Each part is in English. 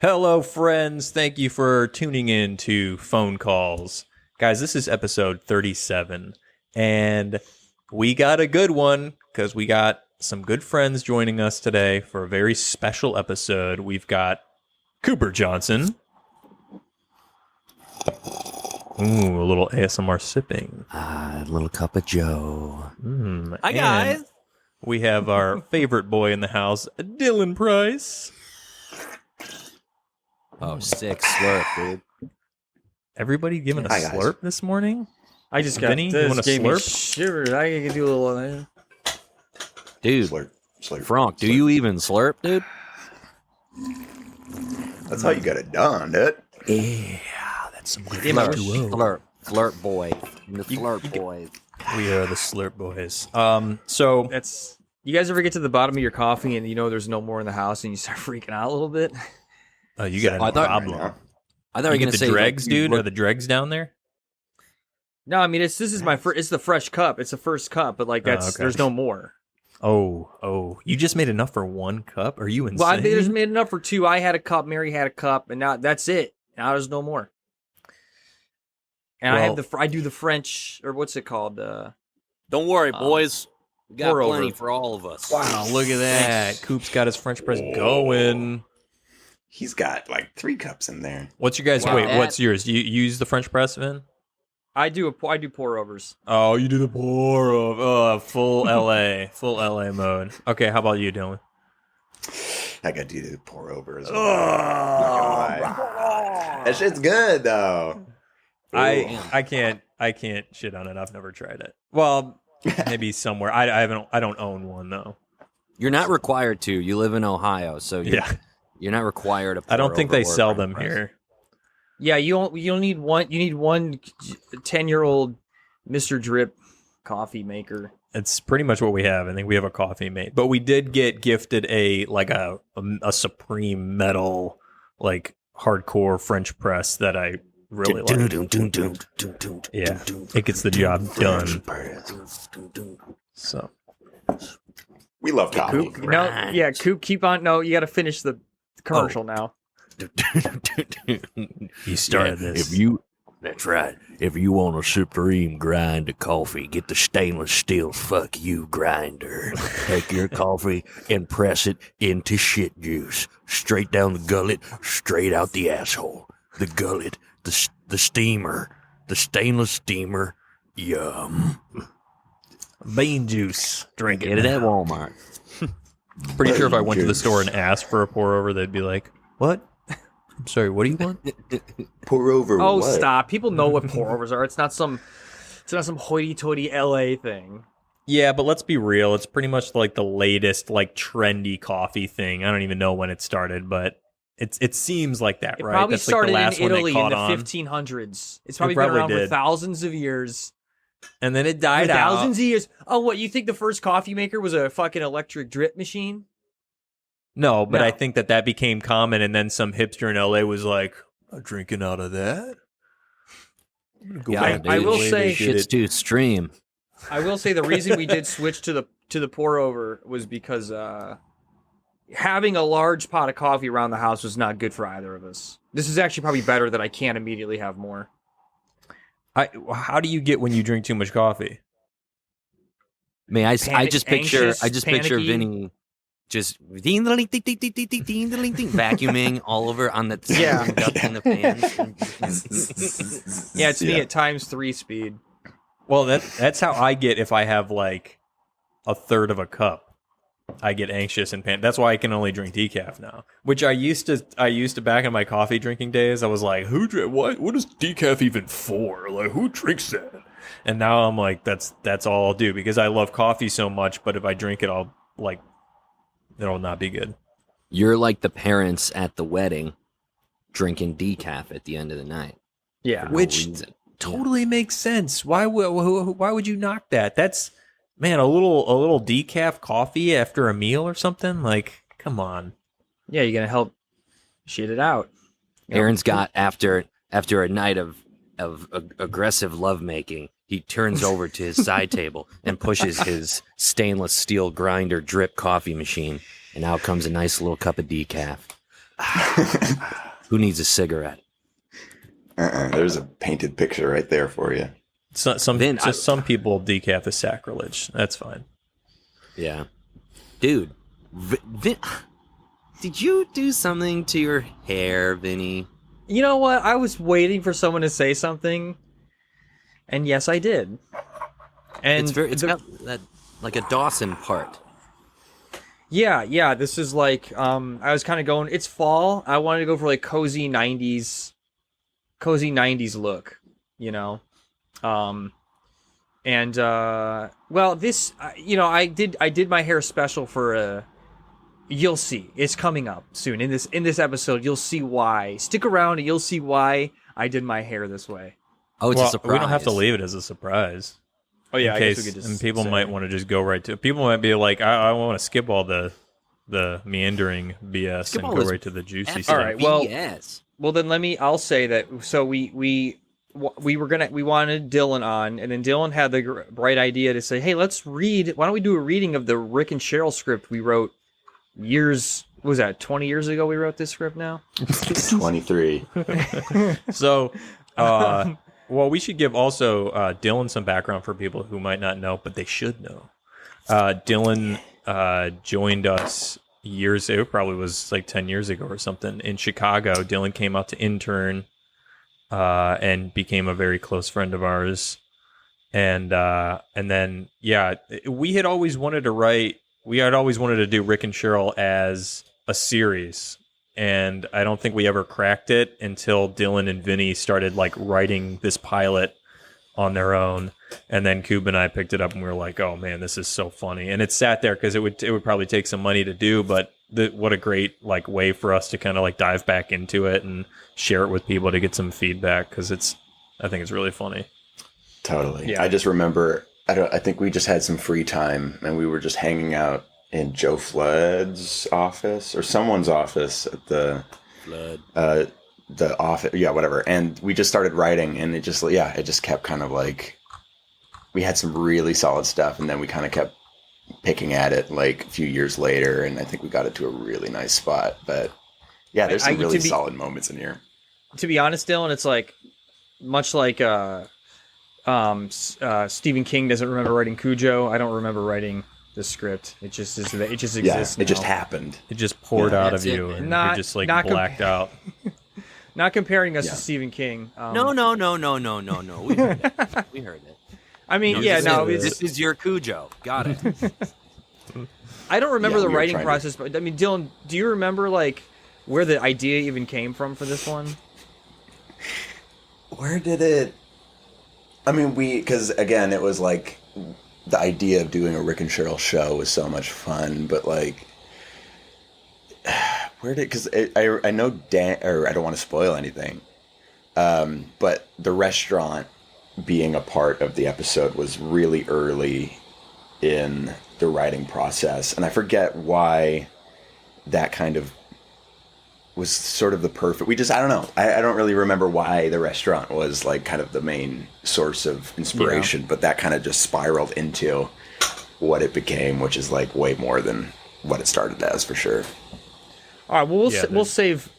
Hello, friends. Thank you for tuning in to Phone Calls. Guys, this is episode 37, and we got a good one because we got some good friends joining us today for a very special episode. We've got Cooper Johnson. Ooh, a little ASMR sipping. A little cup of Joe. Hi, guys. We have our favorite boy in the house, Dylan Price. Oh, sick slurp, dude. Everybody giving a slurp this morning? I just got Vinny, this. you want a Gave me slurp? shivers. I can do a little. Dude, Slurp. Frank, do you even slurp, dude? That's how you get it done, dude. Yeah, that's some good Slurp boy. The slurp boys. We are the slurp boys. So That's. You guys ever get to the bottom of your coffee and you know there's no more in the house and you start freaking out a little bit? you got a problem. I thought you were You going get to the say dregs, like, dude? Are the dregs down there? No, I mean it's the fresh cup. It's the first cup, but like that's okay. there's no more. Oh, you just made enough for one cup? Are you insane? Well, I just made enough for two. I had a cup, Mary had a cup, and now that's it. Now there's no more. And I do the French, or what's it called? Don't worry, boys. We got pour plenty over. for all of us. Wow, look at that. Coop's got his French press going. He's got like 3 cups in there. What's your guys? Wow. Wait, what's yours? Do you use the French press, Vin? I do pour overs. Oh, you do the pour over. Full LA. Full LA mode. Okay, how about you, Dylan? I got to do the pour over as well. Not gonna lie. That shit's good though. I can't shit on it. I've never tried it. Well, maybe somewhere. I don't own one though. You're not required to. You live in Ohio, so you're not required to pour I don't think over they or sell French them press. here. Yeah, you need one. You need one 10-year-old Mr. Drip coffee maker. It's pretty much what we have. I think we have a coffee mate, but we did get gifted a Supreme metal like hardcore French press that I really like. Yeah, it gets the job done. So We love coffee. Coop, Coop, keep on. No, you got to finish the commercial now. you started this. That's right. If you want a Supreme grind of coffee, get the stainless steel fuck you grinder. Take your coffee and press it into shit juice. Straight down the gullet, straight out the asshole. The gullet, the steamer, the stainless steamer. Yum. Bean juice. Drink Get it at Walmart. Pretty sure if I went to the store and asked for a pour over, they'd be like, "What? I'm sorry. What do you want?" Pour over. Oh, what? stop! People know what pour overs are. It's not some hoity-toity LA thing. Yeah, but let's be real. It's pretty much like the latest, like trendy coffee thing. I don't even know when it started, but it seems like that, It right? probably That's started like the last in one they Italy in caught the on. 1500s. It's probably probably been around for did. thousands of years. And then it died For out. thousands of years. Oh, what? You think the first coffee maker was a fucking electric drip machine? No, but No. I think that became common, and then some hipster in LA was like, "I'm drinking out of that." Yeah, I will say- shit's too extreme. I will say the reason we did switch to the pour over was because having a large pot of coffee around the house was not good for either of us. This is actually probably better that I can't immediately have more. How do you get when you drink too much coffee? I just picture anxious, panicky. Vinny just vacuuming all over on the Yeah. in the fans. Yeah, it's me at times 3 speed. Well, that's how I get if I have like a third of a cup. I get anxious and panic. That's why I can only drink decaf now. Which I used to back in my coffee drinking days. I was like, what is decaf even for? Like, who drinks that? And now I'm like, that's all I'll do because I love coffee so much. But if I drink it, it'll not be good. You're like the parents at the wedding drinking decaf at the end of the night. Yeah. for no Which reason. totally makes sense. Why would you knock that? That's, man, a little decaf coffee after a meal or something. Like, come on. Yeah, you're gonna help shit it out. You know? Aaron's got after a night of aggressive lovemaking, he turns over to his side table and pushes his stainless steel grinder drip coffee machine, and out comes a nice little cup of decaf. Who needs a cigarette? There's a painted picture right there for you. Some people decaf is sacrilege. That's fine. Yeah. Dude, did you do something to your hair, Vinny? You know what? I was waiting for someone to say something, and yes, I did. And It's got that, like a Dawson part. Yeah. This is like I was kind of going. It's fall. I wanted to go for like cozy '90s look, you know. Well, this I did my hair special for you'll see. It's coming up soon in this episode. You'll see why. Stick around and you'll see why I did my hair this way. Oh, it's a surprise. We don't have to leave it as a surprise. Oh yeah, I guess we could just. And people might want to just go right to. People might be like, I want to skip all the meandering BS and go right to the juicy stuff. All right. Well, then I'll say that. So we wanted Dylan on, and then Dylan had the bright idea to say, hey, let's read. Why don't we do a reading of the Rick and Cheryl script we wrote years? What was that 20 years ago? We wrote this script now. 23. So. Well, we should give also Dylan some background for people who might not know, but they should know. Dylan joined us years ago, probably was like 10 years ago or something, in Chicago. Dylan came out to intern and became a very close friend of ours. And then, we had always wanted to do Rick and Cheryl as a series. And I don't think we ever cracked it until Dylan and Vinny started like writing this pilot on their own, and then Coob and I picked it up and we were like, "Oh man, this is so funny!" And it sat there because it would probably take some money to do, but what a great like way for us to kind of like dive back into it and share it with people to get some feedback because I think it's really funny. Totally. Yeah. I just remember I think we just had some free time and we were just hanging out in Joe Flood's office or someone's office at the office, whatever. And we just started writing, and it just kept kind of like, we had some really solid stuff, and then we kind of kept picking at it like a few years later, and I think we got it to a really nice spot. But yeah, there's some really solid moments in here. To be honest, Dylan, it's like much like Stephen King doesn't remember writing Cujo. I don't remember writing the script. It just is. It just exists. It just happened. It just poured out of you, and you're just like blacked out. Not comparing us to Stephen King. No. We heard it. We heard it. I mean, this is your Cujo. Got it. I don't remember the writing process, but I mean, Dylan, do you remember like where the idea even came from for this one? Where did it? I mean, because again, it was like, the idea of doing a Rick and Cheryl show was so much fun, but like, because I know Dan, or I don't want to spoil anything, but the restaurant being a part of the episode was really early in the writing process, and I forget why that kind of was sort of the perfect. I don't know. I don't really remember why the restaurant was like kind of the main source of inspiration, but that kind of just spiraled into what it became, which is like way more than what it started as, for sure. All right, well, we'll save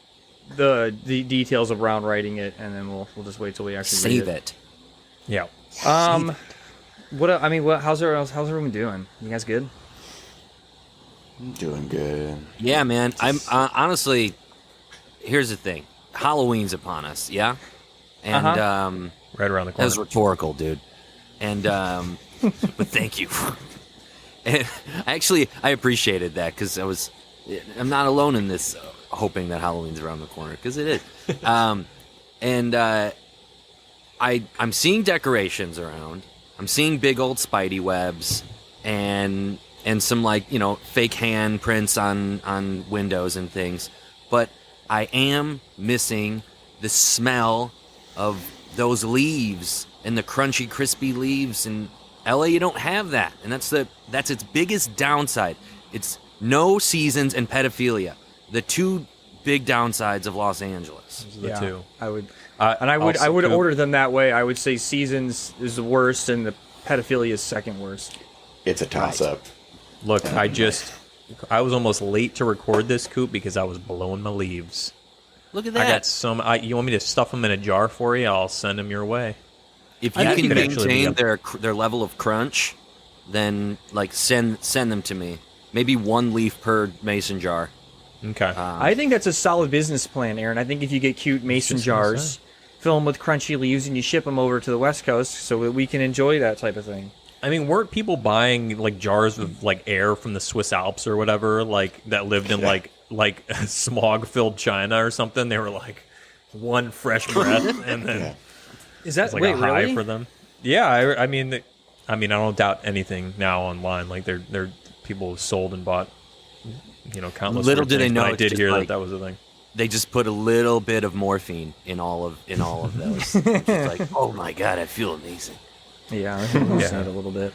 the details around writing it, and then we'll just wait till we actually save read it. Yeah. How's everyone doing? You guys good? Doing good. Yeah, man. I'm honestly. Here's the thing. Halloween's upon us, yeah? And right around the corner. That was rhetorical, dude. And but thank you. And I appreciated that because I'm not alone in this hoping that Halloween's around the corner, because it is. And I'm seeing decorations around. I'm seeing big old spidey webs and some like, fake hand prints on windows and things. But I am missing the smell of those leaves and the crunchy, crispy leaves. In LA, you don't have that, and that's its biggest downside. It's no seasons and pedophilia, the two big downsides of Los Angeles. Those are the two. I would order them that way. I would say seasons is the worst, and the pedophilia is second worst. It's a toss-up. Look, I just I was almost late to record this, Coop, because I was blowing my leaves. Look at I that. got some. You want me to stuff them in a jar for you? I'll send them your way. If I you think can it could actually be maintain their level of crunch, then like send them to me. Maybe 1 leaf per mason jar. Okay. I think that's a solid business plan, Aaron. I think if you get cute mason just gonna jars, fill them with crunchy leaves, and you ship them over to the West Coast so that we can enjoy that type of thing. I mean, weren't people buying like jars of like air from the Swiss Alps or whatever, like that lived in like smog-filled China or something? They were like one fresh breath, and then Is that it's like wait a high really? for them. Yeah, I mean, I don't doubt anything now online. Like they're people sold and bought, countless. Little weird do they things, know but I it's did just hear like- that was a thing. They just put a little bit of morphine in all of those. It's like, oh my god, I feel amazing. Yeah, I think we'll see it a little bit.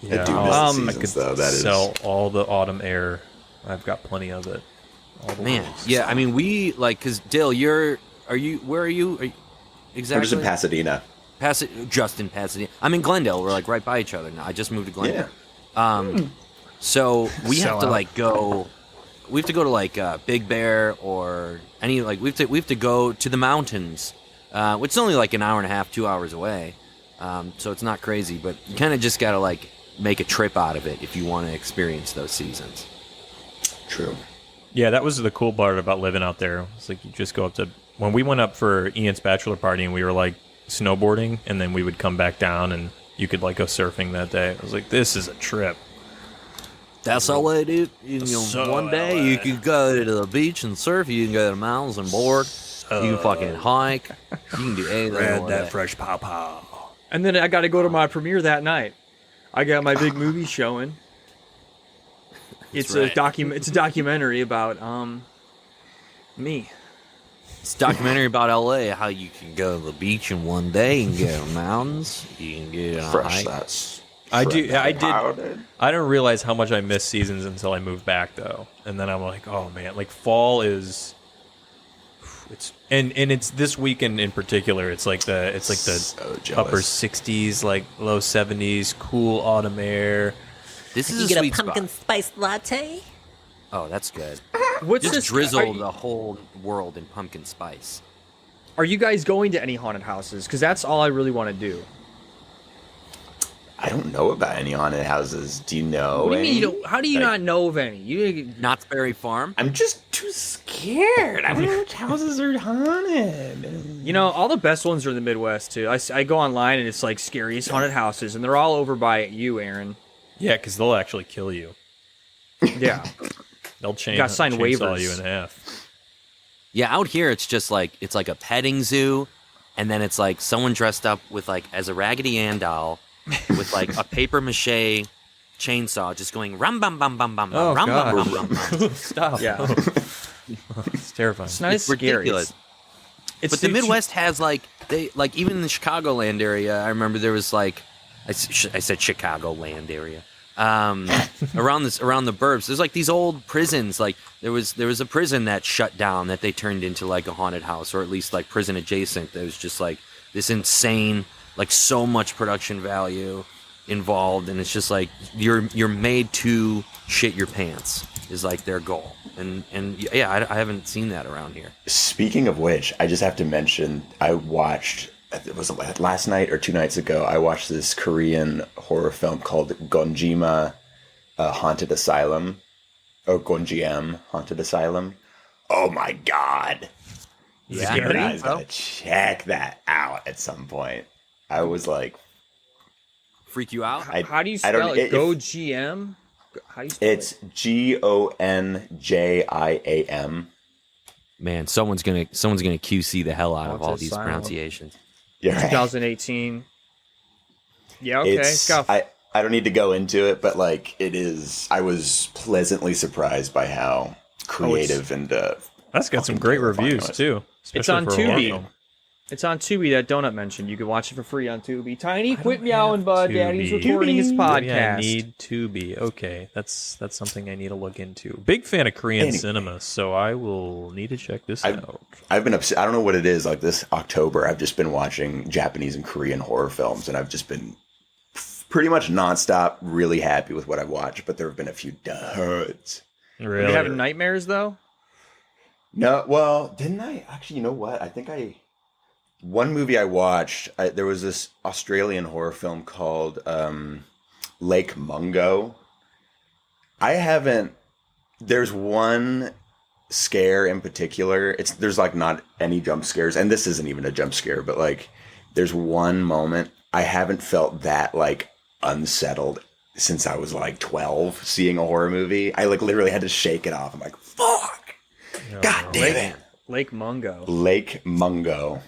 Yeah, do miss the I seasons, could though. That is- sell all the autumn air. I've got plenty of it. All the Man, leaves. yeah. I mean, we like because Dale, where are you? Are you We're exactly? just in Pasadena. Just in Pasadena. I'm in Glendale. We're like right by each other now. I just moved to Glendale. So we have to like go. We have to go to like Big Bear or any like we have to go to the mountains, which is only like an hour and a half, 2 hours away. So it's not crazy, but you kind of just gotta like make a trip out of it if you want to experience those seasons. True. Yeah, that was the cool part about living out there. It's like you just go up to when we went up for Ian's bachelor party and we were like snowboarding, and then we would come back down and you could like go surfing that day. I was like, this is a trip. That's all I do. So one day you can go to the beach and surf. You can go to the mountains and board. You can fucking hike. You can do anything. one day. fresh pow pow. And then I got to go to my premiere that night. I got my big movie showing. It's right. It's a documentary about me. It's a documentary about LA, how you can go to the beach in one day and go to the mountains. You can get on a Fresh. hike. That's. I fresh did. powdered. I didn't realize how much I missed seasons until I moved back, though. And then I'm like, oh man, like fall is. It's and it's this weekend in particular. It's like the So jealous. upper 60s, like low 70s, cool autumn air. This is You a get a sweet pumpkin spot. spice latte? Oh, that's good. What's Just this? drizzle the whole world in pumpkin spice. Are you guys going to any haunted houses? Because that's all I really want to do. I don't know about any haunted houses. Do you know? What do you mean? any? You don't, how do you Like- not know of any? You Knott's Berry Farm. I'm just too scared. I don't know which houses are haunted. You know, all the best ones are in the Midwest too. I go online and it's like scariest haunted houses, and they're all over by you, Aaron. Yeah, because they'll actually kill you. Yeah. They'll gotta sign chainsaw waivers. you in half. Yeah, out here it's just like it's like a petting zoo, and then it's like someone dressed up with like as a Raggedy Ann doll, with like a paper mache chainsaw, just going rum bum bum bum bum Oh, rum God. bum bum bum bum. Stop. Yeah. It's terrifying. It's not It's as scary. ridiculous. It's But the Midwest has like they like even in the Chicagoland area. I remember there was like I said Chicagoland area. Around the burbs, there's like these old prisons. Like there was a prison that shut down that they turned into like a haunted house, or at least like prison adjacent. There was just like this insane, like so much production value involved, and it's just like you're made to shit your pants is like their goal. And yeah, I haven't seen that around here. Speaking of which, I just have to mention I watched. It was last night or 2 nights ago. I watched this Korean horror film called Gonjima Haunted Asylum, or Gonjiam Haunted Asylum. Oh my god! Yeah, You guys gotta check that out at some point. I was like, freak you out? How do you I don't- spell it? if- Go GM? How do you spell it's it? GONJIAM. Man, someone's gonna QC the hell out of all these Asylum. pronunciations. Yeah, right. 2018. Yeah, okay. It's got I don't need to go into it, but like it is. I was pleasantly surprised by how creative and That's got some fucking great terrifying reviews it was. too. It's especially on for a horror Tubi. film. It's on Tubi, that Donut mentioned. You can watch it for free on Tubi. Tiny, quit meowing, bud. Daddy's Tubi. recording his Maybe podcast. I need Tubi. Okay, that's something I need to look into. Big fan of Korean Anyway. cinema, so I will need to check this out. I've been upset. I don't know what it is. Like this October, I've just been watching Japanese and Korean horror films, and I've just been pretty much nonstop really happy with what I've watched, but there have been a few duds. Are you having nightmares though? No, well, didn't I? Actually, you know what? One movie I watched, there was this Australian horror film called Lake Mungo. There's one scare in particular. There's like not any jump scares, and this isn't even a jump scare, but like there's one moment I haven't felt that like unsettled since I was like 12 seeing a horror movie. I like literally had to shake it off. I'm like, fuck. God damn it. Lake Mungo. Lake Mungo.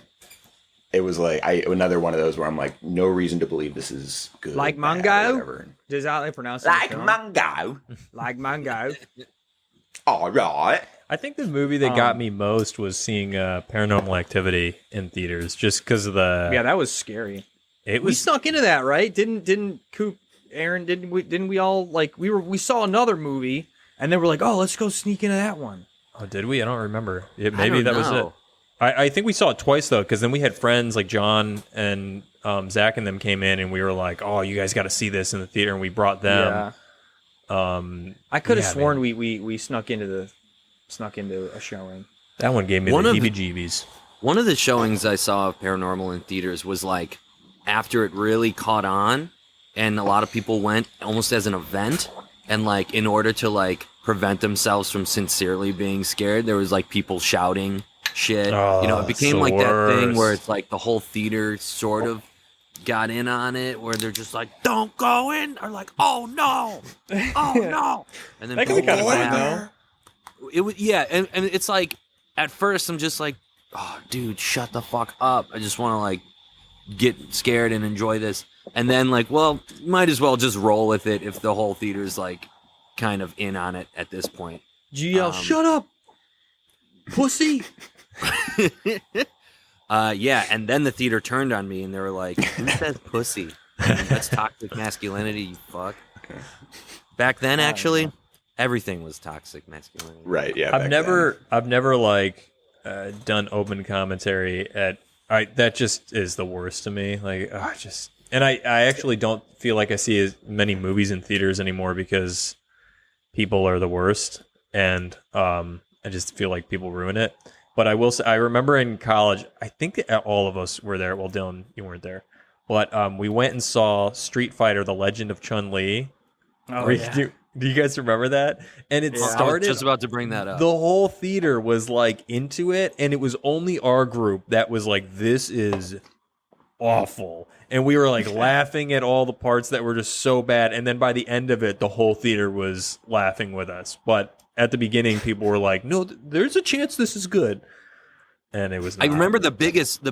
It was like another one of those where I'm like, no reason to believe this is good. Like Mungo? Is that how they pronounce it? Like Mungo. Like Mungo. All right. I think the movie that got me most was seeing Paranormal Activity in theaters, just because of the. Yeah, that was scary. We We snuck into that, right? Didn't Coop, Aaron? Didn't we all like we saw another movie and then we're like, oh, let's go sneak into that one. Oh, did we? I don't remember. don't Maybe that was know. it. I think we saw it twice though, because then we had friends like John and Zach and them came in, and we were like, "Oh, you guys got to see this in the theater," and we brought them. Yeah. I could have yeah, sworn we snuck into a showing. That one gave me the heebie-jeebies. One of the showings I saw of Paranormal in theaters was like after it really caught on, and a lot of people went almost as an event, and like in order to like prevent themselves from sincerely being scared, there was like people shouting shit. Oh, it became it's like the that thing worst. where it's like the whole theater sort of got in on it, where they're just like, "Don't go in," or like, "Oh no, oh no," and then That could be people kind of fun laugh. though. It was, yeah, and it's like at first I'm just like, "Oh, dude, shut the fuck up! I just want to like get scared and enjoy this," and then like, well, might as well just roll with it if the whole theater's like kind of in on it at this point. GL, shut up, pussy. Yeah, and then the theater turned on me and they were like, "Who says pussy? That's toxic masculinity, you fuck." Back then, actually, everything was toxic masculinity. Right, yeah. I've never like done open commentary at. That just is the worst to me. Like, and I actually don't feel like I see as many movies in theaters anymore because people are the worst, and I just feel like people ruin it. But I will say, I remember in college, I think all of us were there. Well, Dylan, you weren't there. But we went and saw Street Fighter: The Legend of Chun-Li. Oh, yeah. Do you guys remember that? And it I was started. just about to bring that up. The whole theater was like into it, and it was only our group that was like, "This is awful," and we were like laughing at all the parts that were just so bad. And then by the end of it, the whole theater was laughing with us. But at the beginning, people were like, "No, there's a chance this is good," and it was. I not. remember the biggest,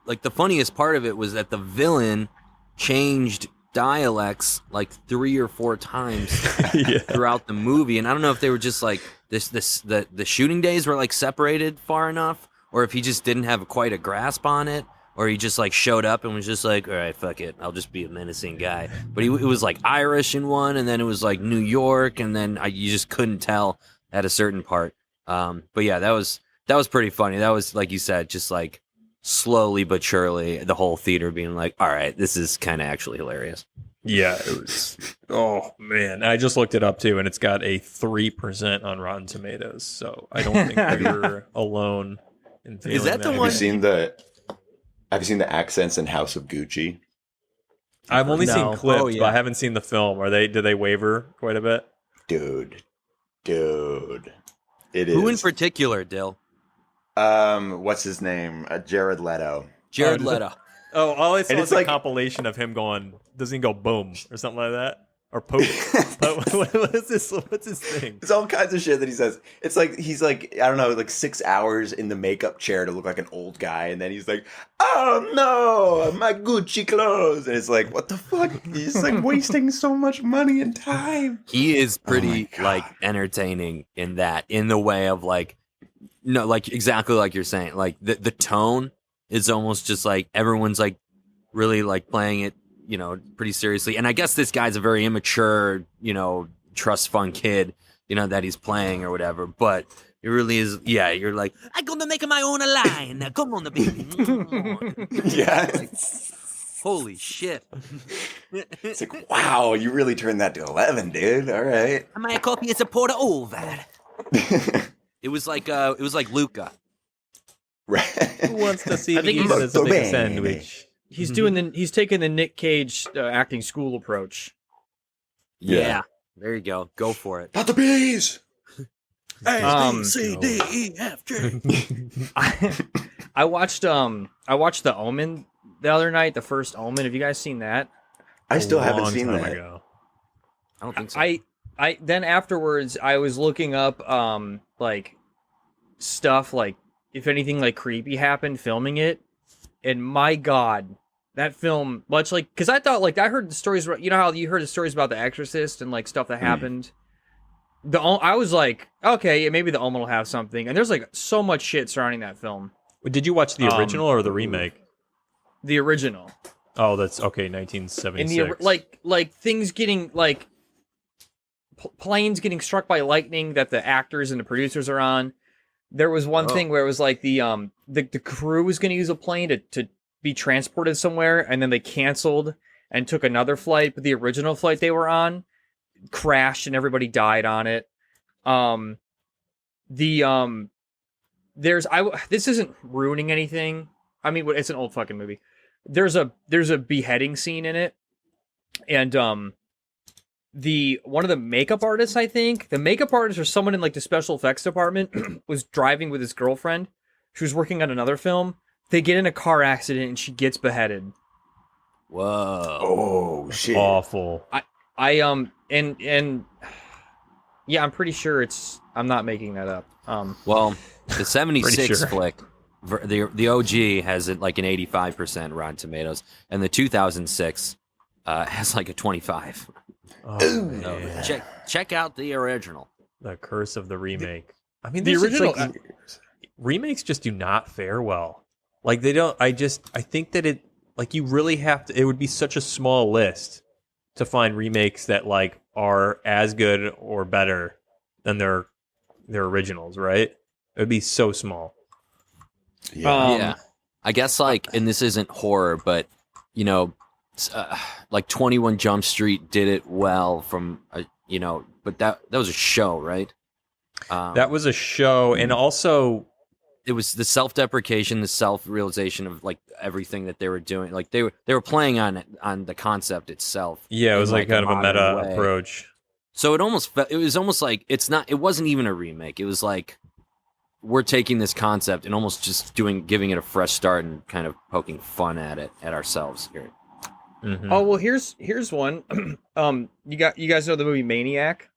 like the funniest part of it was that the villain changed dialects like 3 or 4 times Yeah. throughout the movie, and I don't know if they were just like the shooting days were like separated far enough, or if he just didn't have quite a grasp on it, or he just like showed up and was just like, "All right, fuck it, I'll just be a menacing guy." But it was like Irish in one, and then it was like New York, and then you just couldn't tell at a certain part. But yeah, that was pretty funny. That was, like you said, just like slowly but surely the whole theater being like, "All right, this is kind of actually hilarious." Yeah, it was. Oh man, I just looked it up too, and it's got a 3% on Rotten Tomatoes. So I don't think you're alone in feeling that the that. one- Have you seen the accents in House of Gucci? I've only No. seen clips, Oh, yeah. but I haven't seen the film. Do they waver quite a bit? Dude. It is. Who in particular, Dill? What's his name? Jared Leto. Jared does it- Leto. Oh, all I saw And was it's a like- compilation of him going, doesn't he go boom or something like that? Or poop. What is this? What's his thing? It's all kinds of shit that he says. It's like he's like, I don't know, like 6 hours in the makeup chair to look like an old guy, and then he's like, "Oh no, my Gucci clothes," and it's like, what the fuck? He's like wasting so much money and time. He is pretty God. like entertaining in the way of like, no, like exactly like you're saying, like the tone is almost just like everyone's like really like playing it, pretty seriously. And I guess this guy's a very immature, trust fund kid, that he's playing or whatever. But it really is. Yeah, you're like, "I'm gonna make my own line. Come on, baby." Yeah. Holy shit. It's like, wow, you really turned that to 11, dude. All right. My coffee is a porter over. It was like Luca. Right. Who wants to see I think me eat he's- this big sandwich? He's he's taking the Nick Cage acting school approach. Yeah. There you go. Go for it. Not the bees. A, B, C, D, E, F, G. I watched The Omen the other night, the first Omen. Have you guys seen that? I still haven't Long seen time that. ago. I don't think so. I then afterwards I was looking up like stuff like if anything like creepy happened filming it, and my God, that film much like because I thought like I heard the stories, you know how you heard the stories about The Exorcist and like stuff that happened. I was like, okay, yeah, maybe The Omen will have something, and there's like so much shit surrounding that film. Did you watch the original or the remake? The original. Oh, that's okay. In 1976. the like things getting like planes getting struck by lightning that the actors and the producers are on. There was one thing where it was like the crew was going to use a plane to be transported somewhere, and then they canceled and took another flight, but the original flight they were on crashed and everybody died on it. This isn't ruining anything. I mean, it's an old fucking movie. There's a beheading scene in it, and one of the makeup artists, I think the makeup artist or someone in like the special effects department was driving with his girlfriend. She was working on another film. They get in a car accident and she gets beheaded. Whoa. Oh shit! Awful. And yeah, I'm pretty sure I'm not making that up. Well, the 76 Pretty sure. flick, the OG has it like an 85% Rotten Tomatoes, and the 2006 has like a 25. Oh, So man. check out the original. The curse of the remake. I mean, the this is original- like, remakes just do not fare well. Like they don't. I think that it like you really have to. It would be such a small list to find remakes that like are as good or better than their originals. Right? It would be so small. Yeah. Yeah, I guess like, and this isn't horror, but you know, like 21 Jump Street did it well from but that was a show, right? That was a show, and also It was the self-deprecation, the self-realization of like everything that they were doing. Like they were playing on the concept itself. yeah, it was in, like kind of a modern meta way. approach. So it was almost like it wasn't even a remake. It was like we're taking this concept and almost just giving it a fresh start and kind of poking fun at ourselves here. Mhm. Oh well, here's one. You guys know the movie Maniac?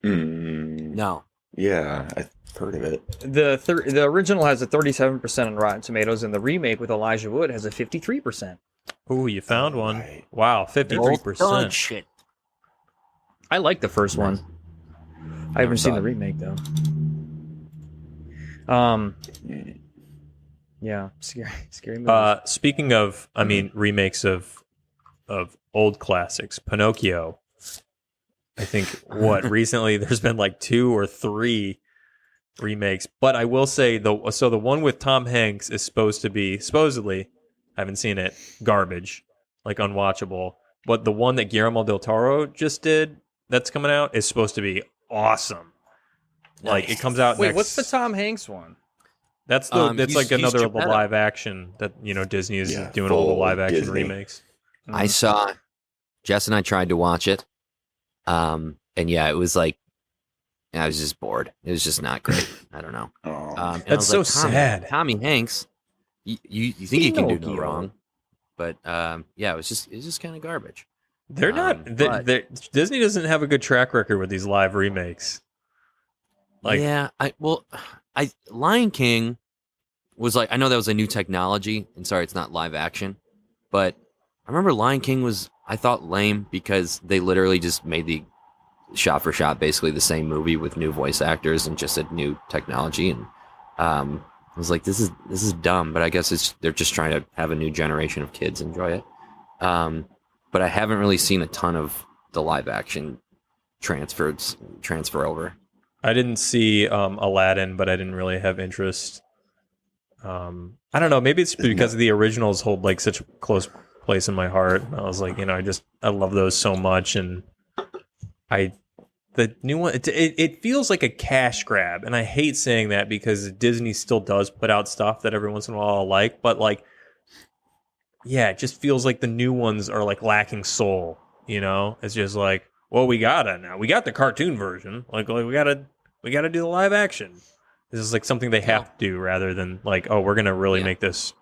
No. Yeah, I've heard of it. The original has a 37% on Rotten Tomatoes, and the remake with Elijah Wood has a 53%. Ooh, you found one. Right. Wow, 53%. Shit. I like the first one. I haven't seen the remake though. Yeah, scary movie. Speaking of, I mean, remakes of old classics, Pinocchio. I think recently there's been like 2 or 3 remakes, but I will say the one with Tom Hanks is supposedly, I haven't seen it, garbage, like unwatchable. But the one that Guillermo del Toro just did, that's coming out, is supposed to be awesome. Like it comes out. Wait, next, what's the Tom Hanks one? That's He's like another Geppetto. live action that Disney is Yeah, doing all the full live action Disney. remakes. I saw Jess and I tried to watch it. And yeah, it was like I was just bored. It was just not great. I don't know. Oh. And I That's was so Tommy, sad. Tommy Hanks, you think you can do no Pinocchio. wrong, but yeah, it was just kind of garbage. They're not. Disney doesn't have a good track record with these live remakes. Like, yeah, Lion King was like, I know that was a new technology, and sorry, it's not live action, but I remember Lion King was, I thought, lame because they literally just made the shot for shot basically the same movie with new voice actors and just a new technology, and I was like, this is dumb, but I guess they're just trying to have a new generation of kids enjoy it. But I haven't really seen a ton of the live action transfer over. I didn't see Aladdin, but I didn't really have interest. I don't know. Maybe it's because the originals hold like such close place in my heart. I was like, I love those so much, and the new one, it feels like a cash grab, and I hate saying that because Disney still does put out stuff that every once in a while I like, but like, yeah, it just feels like the new ones are like lacking soul. It's just like, well, we got the cartoon version, like we gotta do the live action. This is like something they have to do rather than like, oh, we're gonna really make this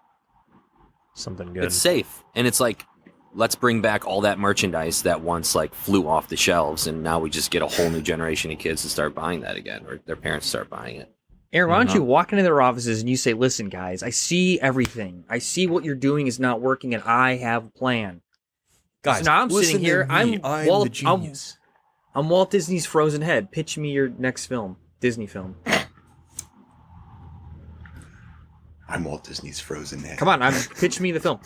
something good. It's safe, and it's like, let's bring back all that merchandise that once like flew off the shelves, and now we just get a whole new generation of kids to start buying that again, or their parents start buying it. Aaron, why don't you walk into their offices and you say, listen, guys, I see everything. I see what you're doing is not working, and I have a plan. Guys, so now I'm sitting here. I'm the genius. I'm Walt Disney's Frozen Head. Pitch me your next film, Disney film. I'm Walt Disney's Frozen Head. Come on, pitch me the film.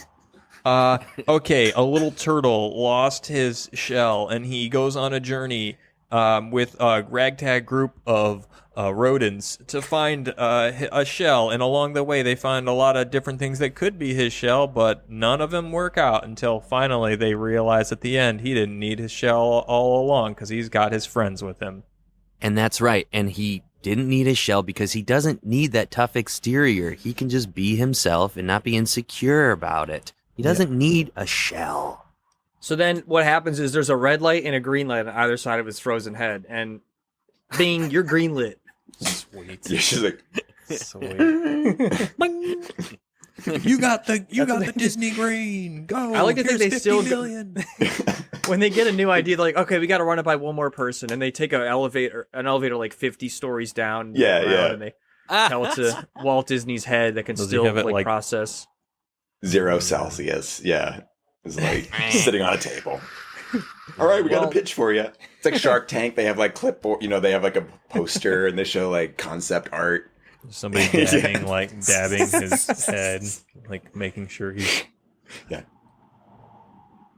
Okay, a little turtle lost his shell, and he goes on a journey with a ragtag group of rodents to find a shell. And along the way, they find a lot of different things that could be his shell, but none of them work out until finally they realize at the end he didn't need his shell all along because he's got his friends with him. And that's right. And he didn't need his shell because he doesn't need that tough exterior. He can just be himself and not be insecure about it. He doesn't need a shell. So then what happens is there's a red light and a green light on either side of his frozen head. And bing, you're green lit. Sweet. Yeah, she's like, Sweet. You got the Disney green. Go. I like to think they still million. When they get a new idea, they're like, okay, we got to run it by one more person. And they take an elevator like 50 stories down. Yeah, around, yeah. And they tell it to Walt Disney's head that can Does he still have it, like- process. 0 Celsius. Yeah. It's like sitting on a table. All right, we got a pitch for you. It's like Shark Tank. They have like clipboard, they have like a poster and they show like concept art. Somebody dabbing his head, like making sure he's. Yeah.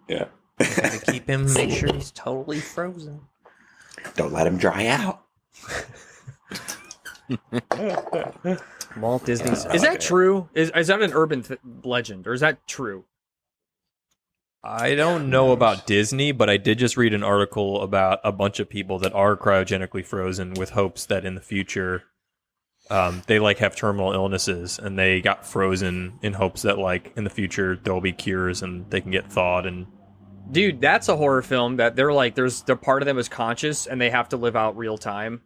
Yeah. Gotta keep him, make sure he's totally frozen. Don't let him dry out. Walt Disney's. Is that true? Is that an urban legend, or is that true? I don't know about Disney, but I did just read an article about a bunch of people that are cryogenically frozen with hopes that in the future, they like have terminal illnesses and they got frozen in hopes that like in the future there'll be cures and they can get thawed and. Dude, that's a horror film that they're like, they're part of them is conscious and they have to live out real time.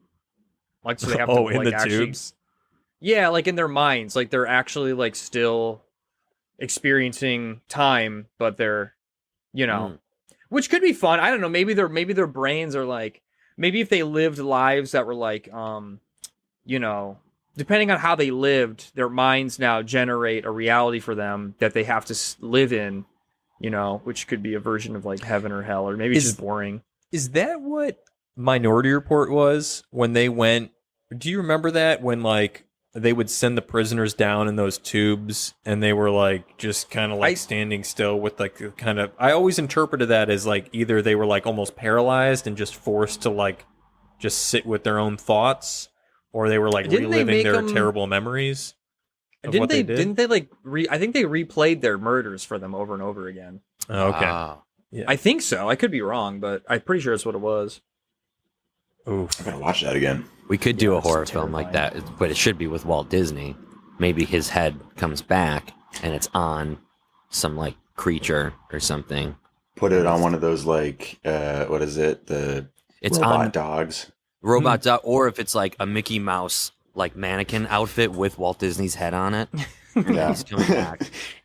Like, so they have to in like, the actually, tubes. Yeah, like in their minds, like they're actually like still experiencing time, but they're, which could be fun. I don't know. Maybe their brains are like, maybe if they lived lives that were like, depending on how they lived, their minds now generate a reality for them that they have to live in, which could be a version of like heaven or hell, or maybe it's just boring. Is that what Minority Report was when they went? Do you remember that when like they would send the prisoners down in those tubes and they were like just kind of like standing still with like kind of, I always interpreted that as like either they were like almost paralyzed and just forced to like just sit with their own thoughts, or they were like reliving their terrible memories. Didn't they like I think they replayed their murders for them over and over again. Oh, okay. Wow. Yeah. I think so. I could be wrong, but I'm pretty sure that's what it was. Oof. I'm gonna watch that again. We could do a horror film like that, but it should be with Walt Disney. Maybe his head comes back and it's on some like creature or something. Put it on one of those like what is it? It's robot on dogs. robot dog, or if it's like a Mickey Mouse like mannequin outfit with Walt Disney's head on it. Yeah. He's coming back.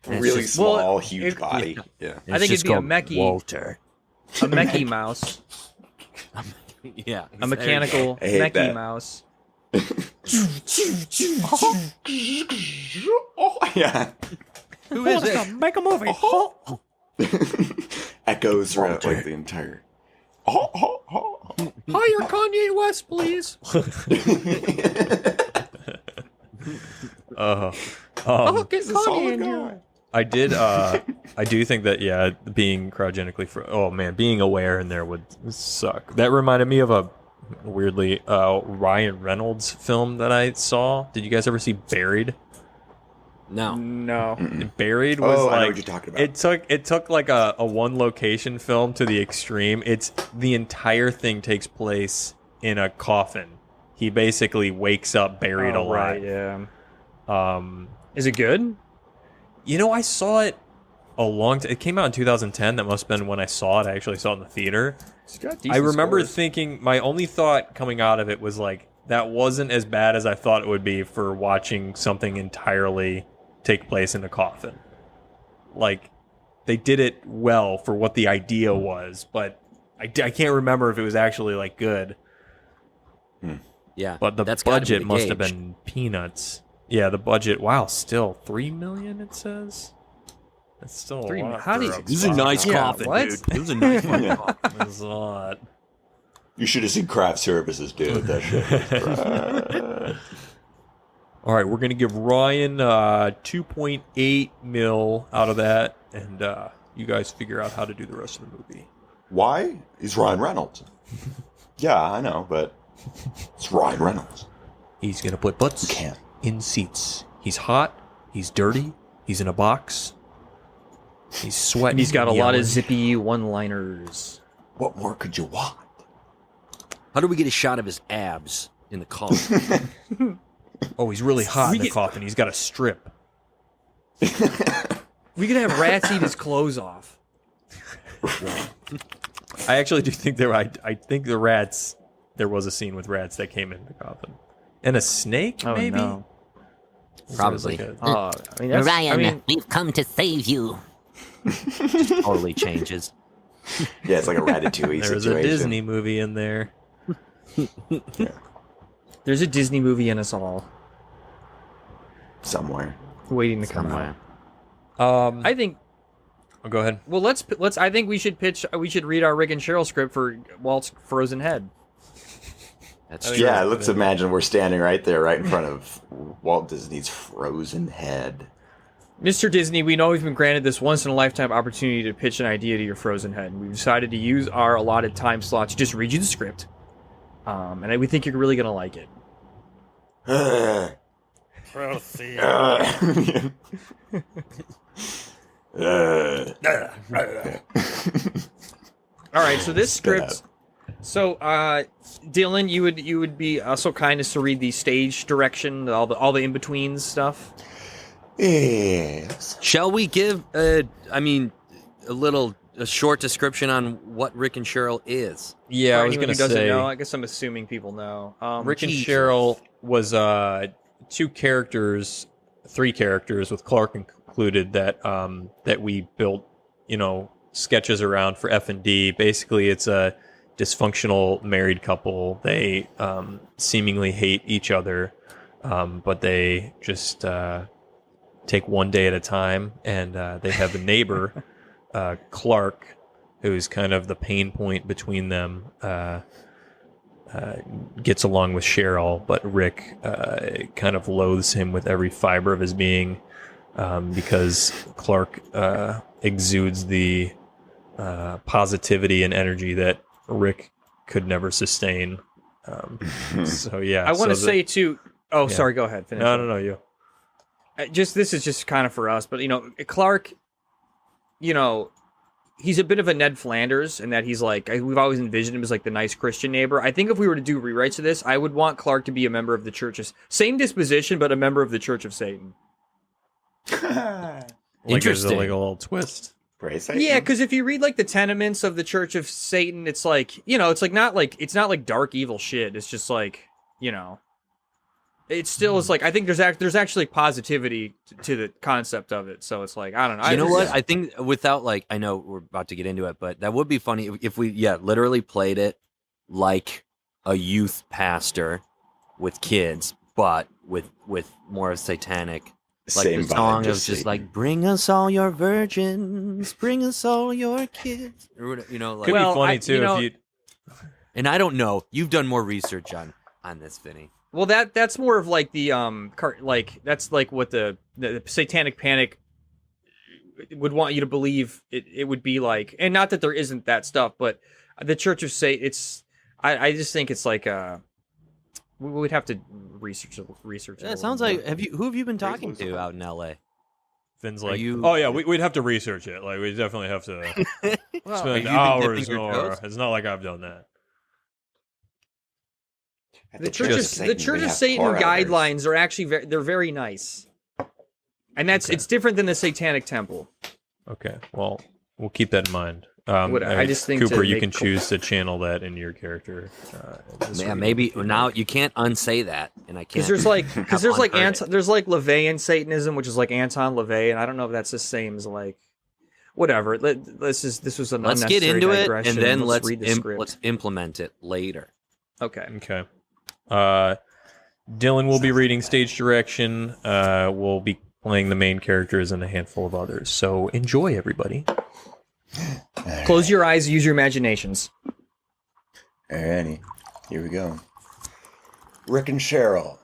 And it's Really just- small, huge body. Yeah. I think it's it'd be a called Mechie, Walter. a Mechie mouse, Yeah, a mechanical I hate Mechie that. mouse. Oh, yeah. Who is it? Make a movie. Echoes throughout like the entire. Hire Kanye West, please. Get Kanye in here. I do think that being cryogenically being aware in there would suck. That reminded me of a weirdly Ryan Reynolds film that I saw. Did you guys ever see Buried? No. Buried was Oh, like I know what you're talking about. it took like a one location film to the extreme. It's the entire thing takes place in a coffin. He basically wakes up buried alive. Right, yeah. Is it good? You know, I saw it a long time. It came out in 2010. That must have been when I saw it. I actually saw it in the theater. It's got I decent remember scores. thinking, my only thought coming out of it was like, that wasn't as bad as I thought it would be for watching something entirely take place in a coffin. Like, they did it well for what the idea was, but I can't remember if it was actually like good. Yeah, But the that's gotta be budget the must have gauge. been peanuts. Yeah, the budget. Wow, still $3 million. It says. That's still a $3 lot. How do for you- This is a nice Yeah, coffin, what? dude. It was a nice fucking coffin. That's a lot. You should have seen craft services, dude. That shit. Was All right, we're gonna give Ryan 2.8 mil out of that, and you guys figure out how to do the rest of the movie. Why? He's Ryan Reynolds. Yeah, I know, but it's Ryan Reynolds. He's gonna put butts You can't. in seats. He's hot. He's dirty. He's in a box. He's sweating. And he's got a lot yelling. of zippy one-liners. What more could you want? How do we get a shot of his abs in the coffin? Oh, he's really hot We in the get- coffin. He's got a strip. We could have rats eat his clothes off. I actually do think I think the rats. There was a scene with rats that came in the coffin, and a snake. Oh, maybe. no. Probably. I mean, that's, Ryan, I mean, we've come to save you. Totally changes. Yeah, it's like a Ratatouille There's situation. a Disney movie in there. there's a Disney movie in us all Somewhere. waiting to come out. Somewhere. I think. Oh, go ahead. Well, let's. I think we should pitch. We should read our Rick and Cheryl script for Walt's Frozen Head. That's true. Yeah, let's imagine we're standing right there, right in front of Walt Disney's frozen head. Mr. Disney, we know we've been granted this once-in-a-lifetime opportunity to pitch an idea to your Frozen Head, and we've decided to use our allotted time slot to just read you the script. And we think you're really gonna like it. All right, so this Spit script. So, Dylan, you would be so kind as to read the stage direction, all the in betweens stuff. Yes. Shall we give, a short description on what Rick and Cheryl is? Yeah, For I was anyone gonna who doesn't say. know, I guess I'm assuming people know. Rick and Jesus. Cheryl was three characters with Clark included that that we built, sketches around for F&D. Basically, it's a dysfunctional married couple. They seemingly hate each other, but they just take one day at a time. And they have a neighbor, Clark, who's kind of the pain point between them. Gets along with Cheryl, but Rick kind of loathes him with every fiber of his being because Clark exudes the positivity and energy that Rick could never sustain. So yeah, I want to so say too. Oh, Yeah. sorry. Go ahead. Finish. no, you. This is just kind of for us, but Clark, he's a bit of a Ned Flanders in that he's like, we've always envisioned him as like the nice Christian neighbor. I think if we were to do rewrites of this, I would want Clark to be a member of the Church of same disposition, but a member of the Church of Satan. Interesting. Like a little twist. Praise Satan. Yeah, because if you read like the tenements of the Church of Satan, it's like it's not like dark evil shit. It's just like it still is like I think there's actually positivity to the concept of it. So it's like I don't know. You know what? I think without I know we're about to get into it, but that would be funny if we literally played it like a youth pastor with kids, but with more satanic, like Same the vibe, song of just just Satan. like bring us all your virgins, bring us all your kids, or like. Could Well, be funny I- too if you. And I don't know. You've done more research on this, Vinny. Well, that's more of like the that's like what the satanic panic would want you to believe it would be like, and not that there isn't that stuff, but the Church of Satan. I just think it's like we would have to research. Yeah, it sounds like who have you been talking to out in L.A.? Finn's like, you- oh yeah, we'd have to research it. Like, we definitely have to Well, spend you been hours dipping your more. toes? It's not like I've done that. At the Church of we have Satan poor elders. guidelines are actually they're very nice, and it's different than the Satanic Temple. Okay, well, we'll keep that in mind. I just think Cooper, to you make can choose to channel that in your character. Yeah, maybe now you can't unsay that, and I can't. Because there's like unheard it. there's like LaVeyan Satanism, which is like Anton LaVey, and I don't know if that's the same as like whatever. This was an Let's get unnecessary into it, digression, and then let's read the script. let's implement it later. Okay. Okay. Dylan will be reading stage direction. We'll be playing the main characters and a handful of others. So enjoy, everybody. Close your eyes, use your imaginations. Alrighty, here we go. Rick and Cheryl.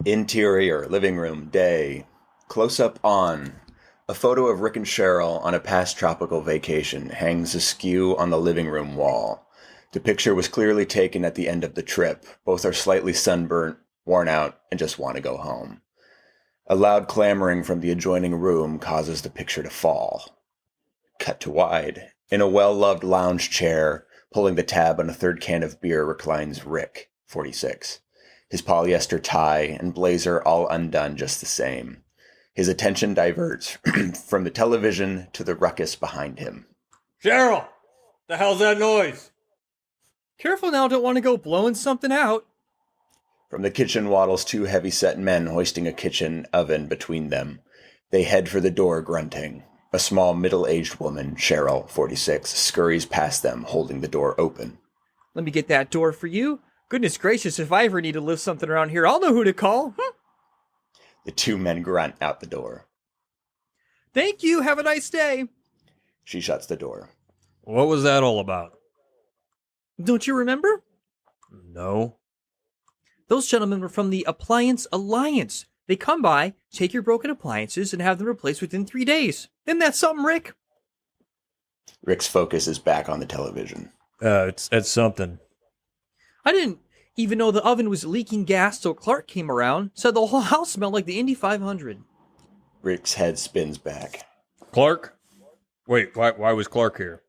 Interior, living room, day. Close up on. A photo of Rick and Cheryl on a past tropical vacation hangs askew on the living room wall. The picture was clearly taken at the end of the trip. Both are slightly sunburnt, worn out, and just want to go home. A loud clamoring from the adjoining room causes the picture to fall. Cut to wide. In a well-loved lounge chair, pulling the tab on a third can of beer, reclines Rick, 46. His polyester tie and blazer all undone just the same. His attention diverts from the television to the ruckus behind him. Cheryl, the hell's that noise? Careful now, don't want to go blowing something out. From the kitchen waddles two heavy-set men hoisting a kitchen oven between them. They head for the door, grunting. A small, middle-aged woman, Cheryl, 46, scurries past them, holding the door open. Let me get that door for you. Goodness gracious, if I ever need to lift something around here, I'll know who to call. The two men grunt out the door. Thank you, have a nice day. She shuts the door. What was that all about? Don't you remember? No. Those gentlemen were from the Appliance Alliance. They come by, take your broken appliances, and have them replaced within 3 days. Isn't that something, Rick? Rick's focus is back on the television. It's something. I didn't even know the oven was leaking gas till Clark came around. Said the whole house smelled like the Indy 500. Rick's head spins back. Clark? Wait, why was Clark here?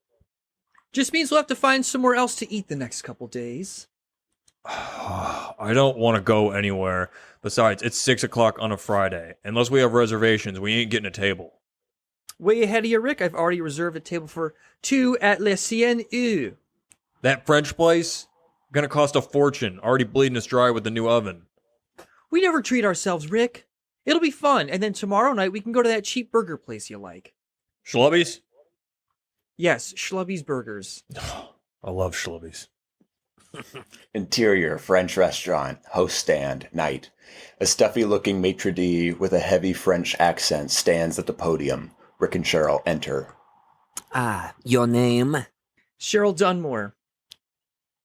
Just means we'll have to find somewhere else to eat the next couple days. I don't want to go anywhere. Besides, it's 6 o'clock on a Friday. Unless we have reservations, we ain't getting a table. Way ahead of you, Rick. I've already reserved a table for 2 at Le CNU. That French place? Gonna cost a fortune. Already bleeding us dry with the new oven. We never treat ourselves, Rick. It'll be fun, and then tomorrow night we can go to that cheap burger place you like. Schlubbies? Yes, Schlubby's Burgers. I love Schlubbies. Interior, French restaurant, host stand, night. A stuffy-looking maitre d' with a heavy French accent stands at the podium. Rick and Cheryl enter. Ah, your name? Cheryl Dunmore.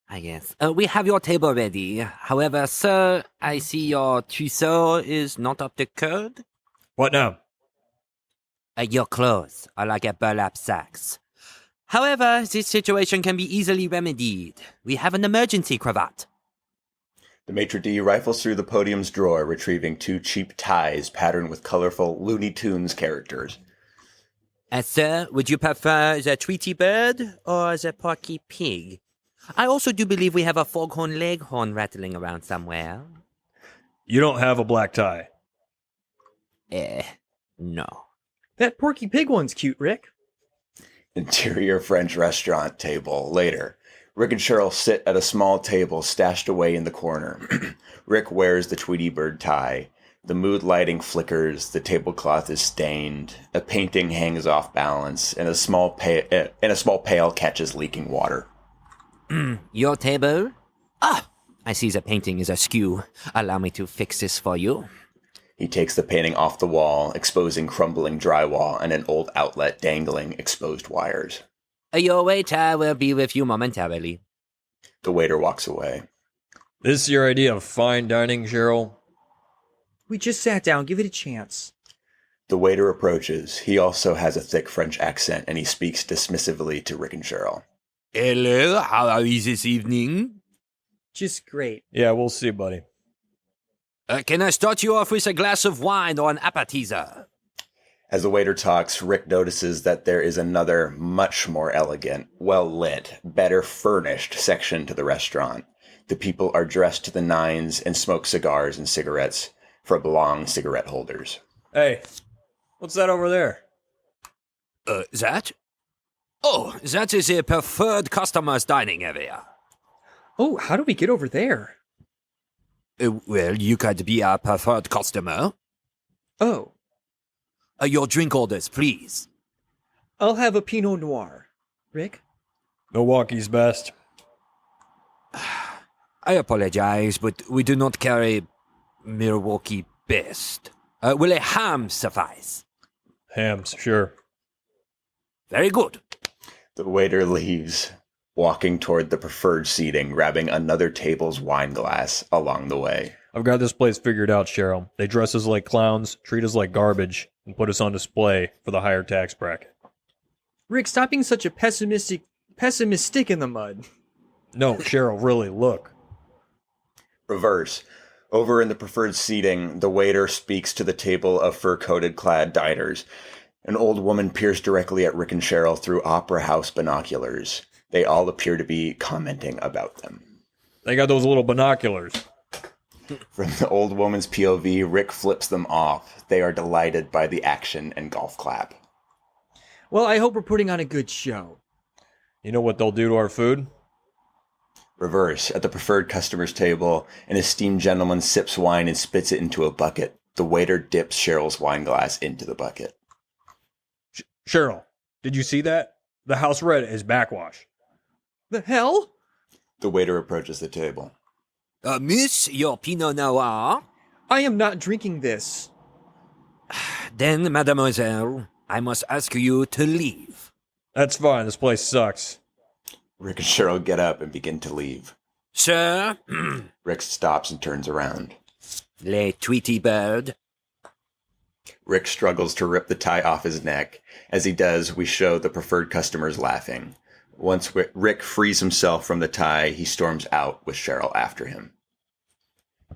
I guess. We have your table ready. However, sir, I see your trousseau is not up to code. What now? Your clothes are like a burlap sacks. However, this situation can be easily remedied. We have an emergency cravat. The maitre d' rifles through the podium's drawer, retrieving 2 cheap ties patterned with colorful Looney Tunes characters. Sir, would you prefer the Tweety Bird or the Porky Pig? I also do believe we have a foghorn leghorn rattling around somewhere. You don't have a black tie. No. That Porky Pig one's cute, Rick. Interior French restaurant table. Later, Rick and Cheryl sit at a small table stashed away in the corner. Rick wears the Tweety Bird tie. The mood lighting flickers. The tablecloth is stained. A painting hangs off balance, and a small pail catches leaking water. Your table? Ah! I see the painting is askew. Allow me to fix this for you. He takes the painting off the wall, exposing crumbling drywall and an old outlet dangling exposed wires. Your waiter will be with you momentarily. The waiter walks away. This is your idea of fine dining, Cheryl? We just sat down. Give it a chance. The waiter approaches. He also has a thick French accent, and he speaks dismissively to Rick and Cheryl. Hello, how are you this evening? Just great. Yeah, we'll see, buddy. Can I start you off with a glass of wine or an appetizer? As the waiter talks, Rick notices that there is another, much more elegant, well-lit, better furnished section to the restaurant. The people are dressed to the nines and smoke cigars and cigarettes from long cigarette holders. Hey, what's that over there? That? Oh, that is a preferred customer's dining area. Oh, how do we get over there? Well, you could be a preferred customer. Oh, Your drink orders, please. I'll have a Pinot Noir. Rick? Milwaukee's best. I apologize, but we do not carry Milwaukee best. Will a ham suffice? Hams, sure. Very good. The waiter leaves, walking toward the preferred seating, grabbing another table's wine glass along the way. I've got this place figured out, Cheryl. They dress us like clowns, treat us like garbage, and put us on display for the higher tax bracket. Rick, stop being such a pessimistic in the mud. No, Cheryl, really, look. Reverse. Over in the preferred seating, the waiter speaks to the table of fur-coated clad diners. An old woman peers directly at Rick and Cheryl through opera house binoculars. They all appear to be commenting about them. They got those little binoculars. From the old woman's POV, Rick flips them off. They are delighted by the action and golf clap. Well, I hope we're putting on a good show. You know what they'll do to our food? Reverse. At the preferred customer's table, an esteemed gentleman sips wine and spits it into a bucket. The waiter dips Cheryl's wine glass into the bucket. Cheryl, did you see that? The house red is backwash. The hell? The waiter approaches the table. Miss, your Pinot Noir? I am not drinking this. Then, mademoiselle, I must ask you to leave. That's fine, this place sucks. Rick and Cheryl get up and begin to leave. Sir? Rick stops and turns around. Le Tweety Bird? Rick struggles to rip the tie off his neck. As he does, we show the preferred customers laughing. Once Rick frees himself from the tie, he storms out with Cheryl after him.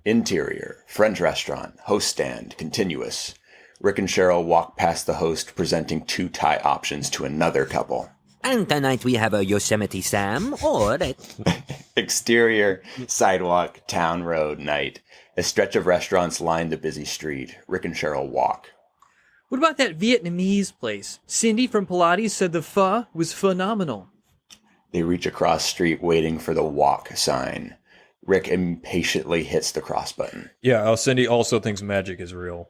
Interior, French restaurant, host stand, continuous. Rick and Cheryl walk past the host, presenting 2 tie options to another couple. And tonight we have a Yosemite Sam or a... Exterior, sidewalk, town road, night. A stretch of restaurants line the busy street. Rick and Cheryl walk. What about that Vietnamese place? Cindy from Pilates said the pho was phenomenal. They reach across street waiting for the walk sign. Rick impatiently hits the cross button. Yeah, Cindy also thinks magic is real.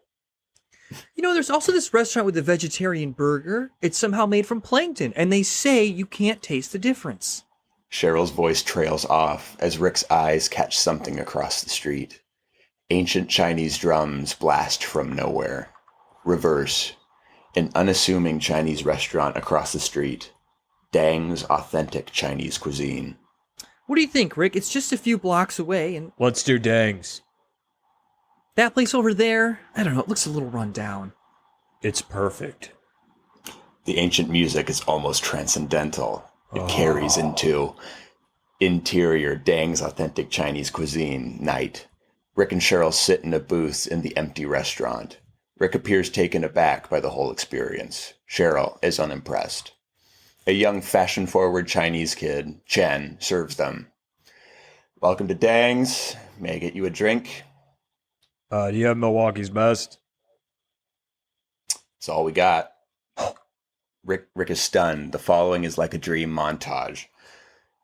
You know, there's also this restaurant with a vegetarian burger. It's somehow made from plankton, and they say you can't taste the difference. Cheryl's voice trails off as Rick's eyes catch something across the street. Ancient Chinese drums blast from nowhere. Reverse. An unassuming Chinese restaurant across the street. Dang's authentic Chinese cuisine. What do you think, Rick? It's just a few blocks away, and Let's do dangs. that place over there, I don't know, it looks a little run down. It's perfect. The ancient music is almost transcendental. It carries into interior Dang's authentic Chinese cuisine night. Rick and Cheryl sit in a booth in the empty restaurant. Rick appears taken aback by the whole experience. Cheryl is unimpressed. A young fashion-forward Chinese kid, Chen, serves them. Welcome to Dang's. May I get you a drink? Do you have Milwaukee's best? That's all we got. Rick is stunned. The following is like a dream montage.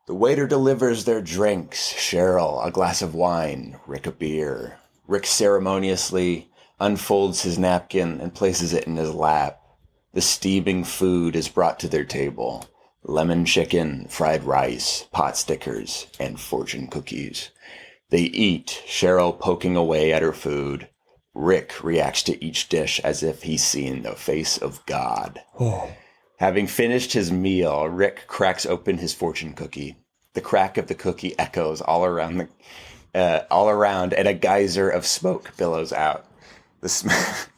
The waiter delivers their drinks. Cheryl, a glass of wine. Rick, a beer. Rick ceremoniously unfolds his napkin and places it in his lap. The steaming food is brought to their table. Lemon chicken, fried rice, pot stickers, and fortune cookies. They eat, Cheryl poking away at her food. Rick reacts to each dish as if he's seen the face of God. Having finished his meal, Rick cracks open his fortune cookie. The crack of the cookie echoes all around, and a geyser of smoke billows out. Forgot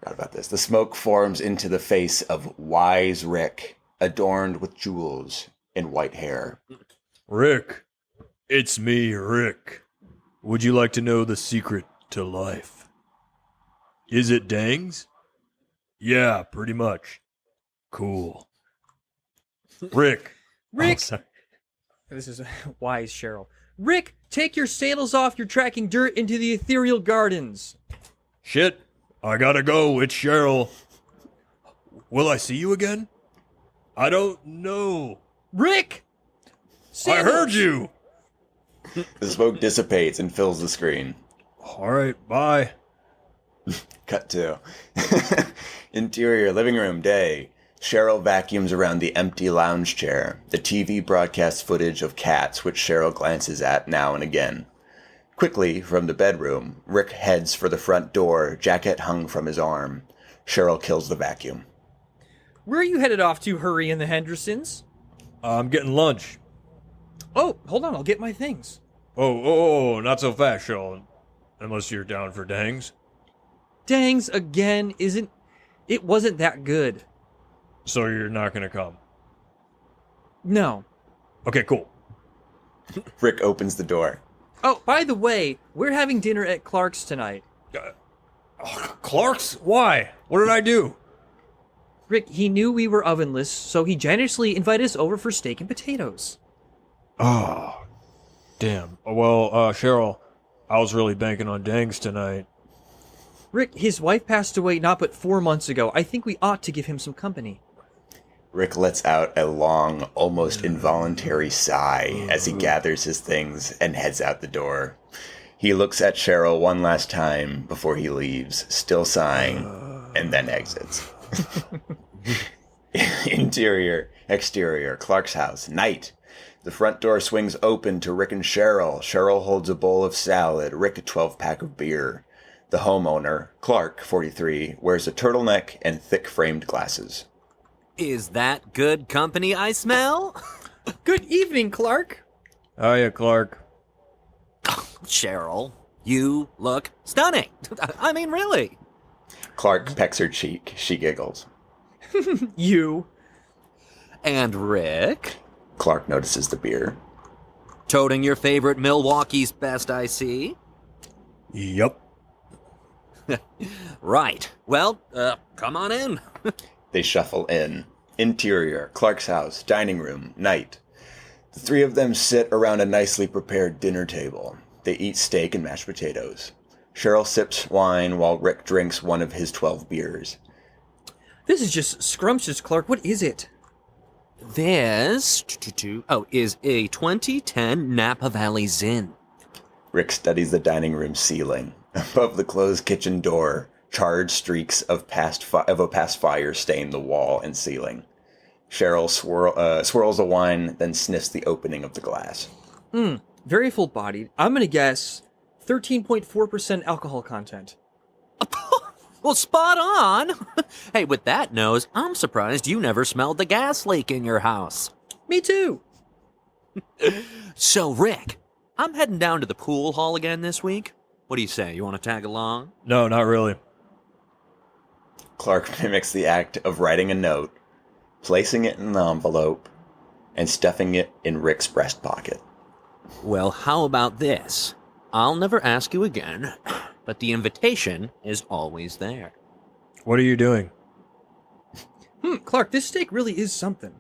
about this. The smoke forms into the face of wise Rick, adorned with jewels and white hair. Rick, it's me, Rick. Would you like to know the secret to life. Is it Dangs? Yeah, pretty much. Cool. Rick. Rick! Oh, sorry. This is wise, Cheryl. Rick, take your sandals off. You're tracking dirt into the ethereal gardens. Shit, I gotta go. It's Cheryl. Will I see you again? I don't know. Rick! I heard Sandals! you. The smoke dissipates and fills the screen. All right, bye. Cut to interior living room day. Cheryl vacuums around the empty lounge chair. The TV broadcasts footage of cats, which Cheryl glances at now and again. Quickly, from the bedroom, Rick heads for the front door, jacket hung from his arm. Cheryl kills the vacuum. Where are you headed off to, Hurry and the Hendersons? I'm getting lunch. Oh, hold on, I'll get my things. Oh, not so fast, Cheryl. Unless you're down for Dangs. Dangs again it wasn't that good. So you're not gonna come. No. Okay, cool. Rick opens the door. Oh, by the way, we're having dinner at Clark's tonight. Clark's? Why? What did I do? Rick, he knew we were ovenless, so he generously invited us over for steak and potatoes. Oh, damn. Well, Cheryl, I was really banking on Dangs tonight. Rick, his wife passed away not but 4 months ago. I think we ought to give him some company. Rick lets out a long, almost involuntary sigh as he gathers his things and heads out the door. He looks at Cheryl one last time before he leaves, still sighing, and then exits. Interior, exterior, Clark's house, night. The front door swings open to Rick and Cheryl. Cheryl holds a bowl of salad, Rick a 12-pack of beer. The homeowner, Clark, 43, wears a turtleneck and thick-framed glasses. Is that good company I smell? Good evening, Clark. Hiya, Clark. Cheryl, you look stunning. I mean, really. Clark pecks her cheek. She giggles. You. And Rick, Clark notices the beer. toting your favorite Milwaukee's best I see. Yep. Right. Well, come on in. They shuffle in. Interior, Clark's house, dining room, night. The three of them sit around a nicely prepared dinner table. They eat steak and mashed potatoes. Cheryl sips wine while Rick drinks one of his 12 beers. This is just scrumptious, Clark. What is it? This is a 2010 Napa Valley Zin. Rick studies the dining room ceiling. Above the closed kitchen door, charred streaks of a past fire stain the wall and ceiling. Cheryl swirls a wine, then sniffs the opening of the glass. Very full-bodied. I'm gonna guess 13.4% alcohol content. Well, spot on. Hey, with that nose, I'm surprised you never smelled the gas leak in your house. Me too. So, Rick, I'm heading down to the pool hall again this week. What do you say? You want to tag along? No, not really. Clark mimics the act of writing a note, placing it in the envelope, and stuffing it in Rick's breast pocket. Well, how about this? I'll never ask you again, but the invitation is always there. What are you doing? Clark, this steak really is something.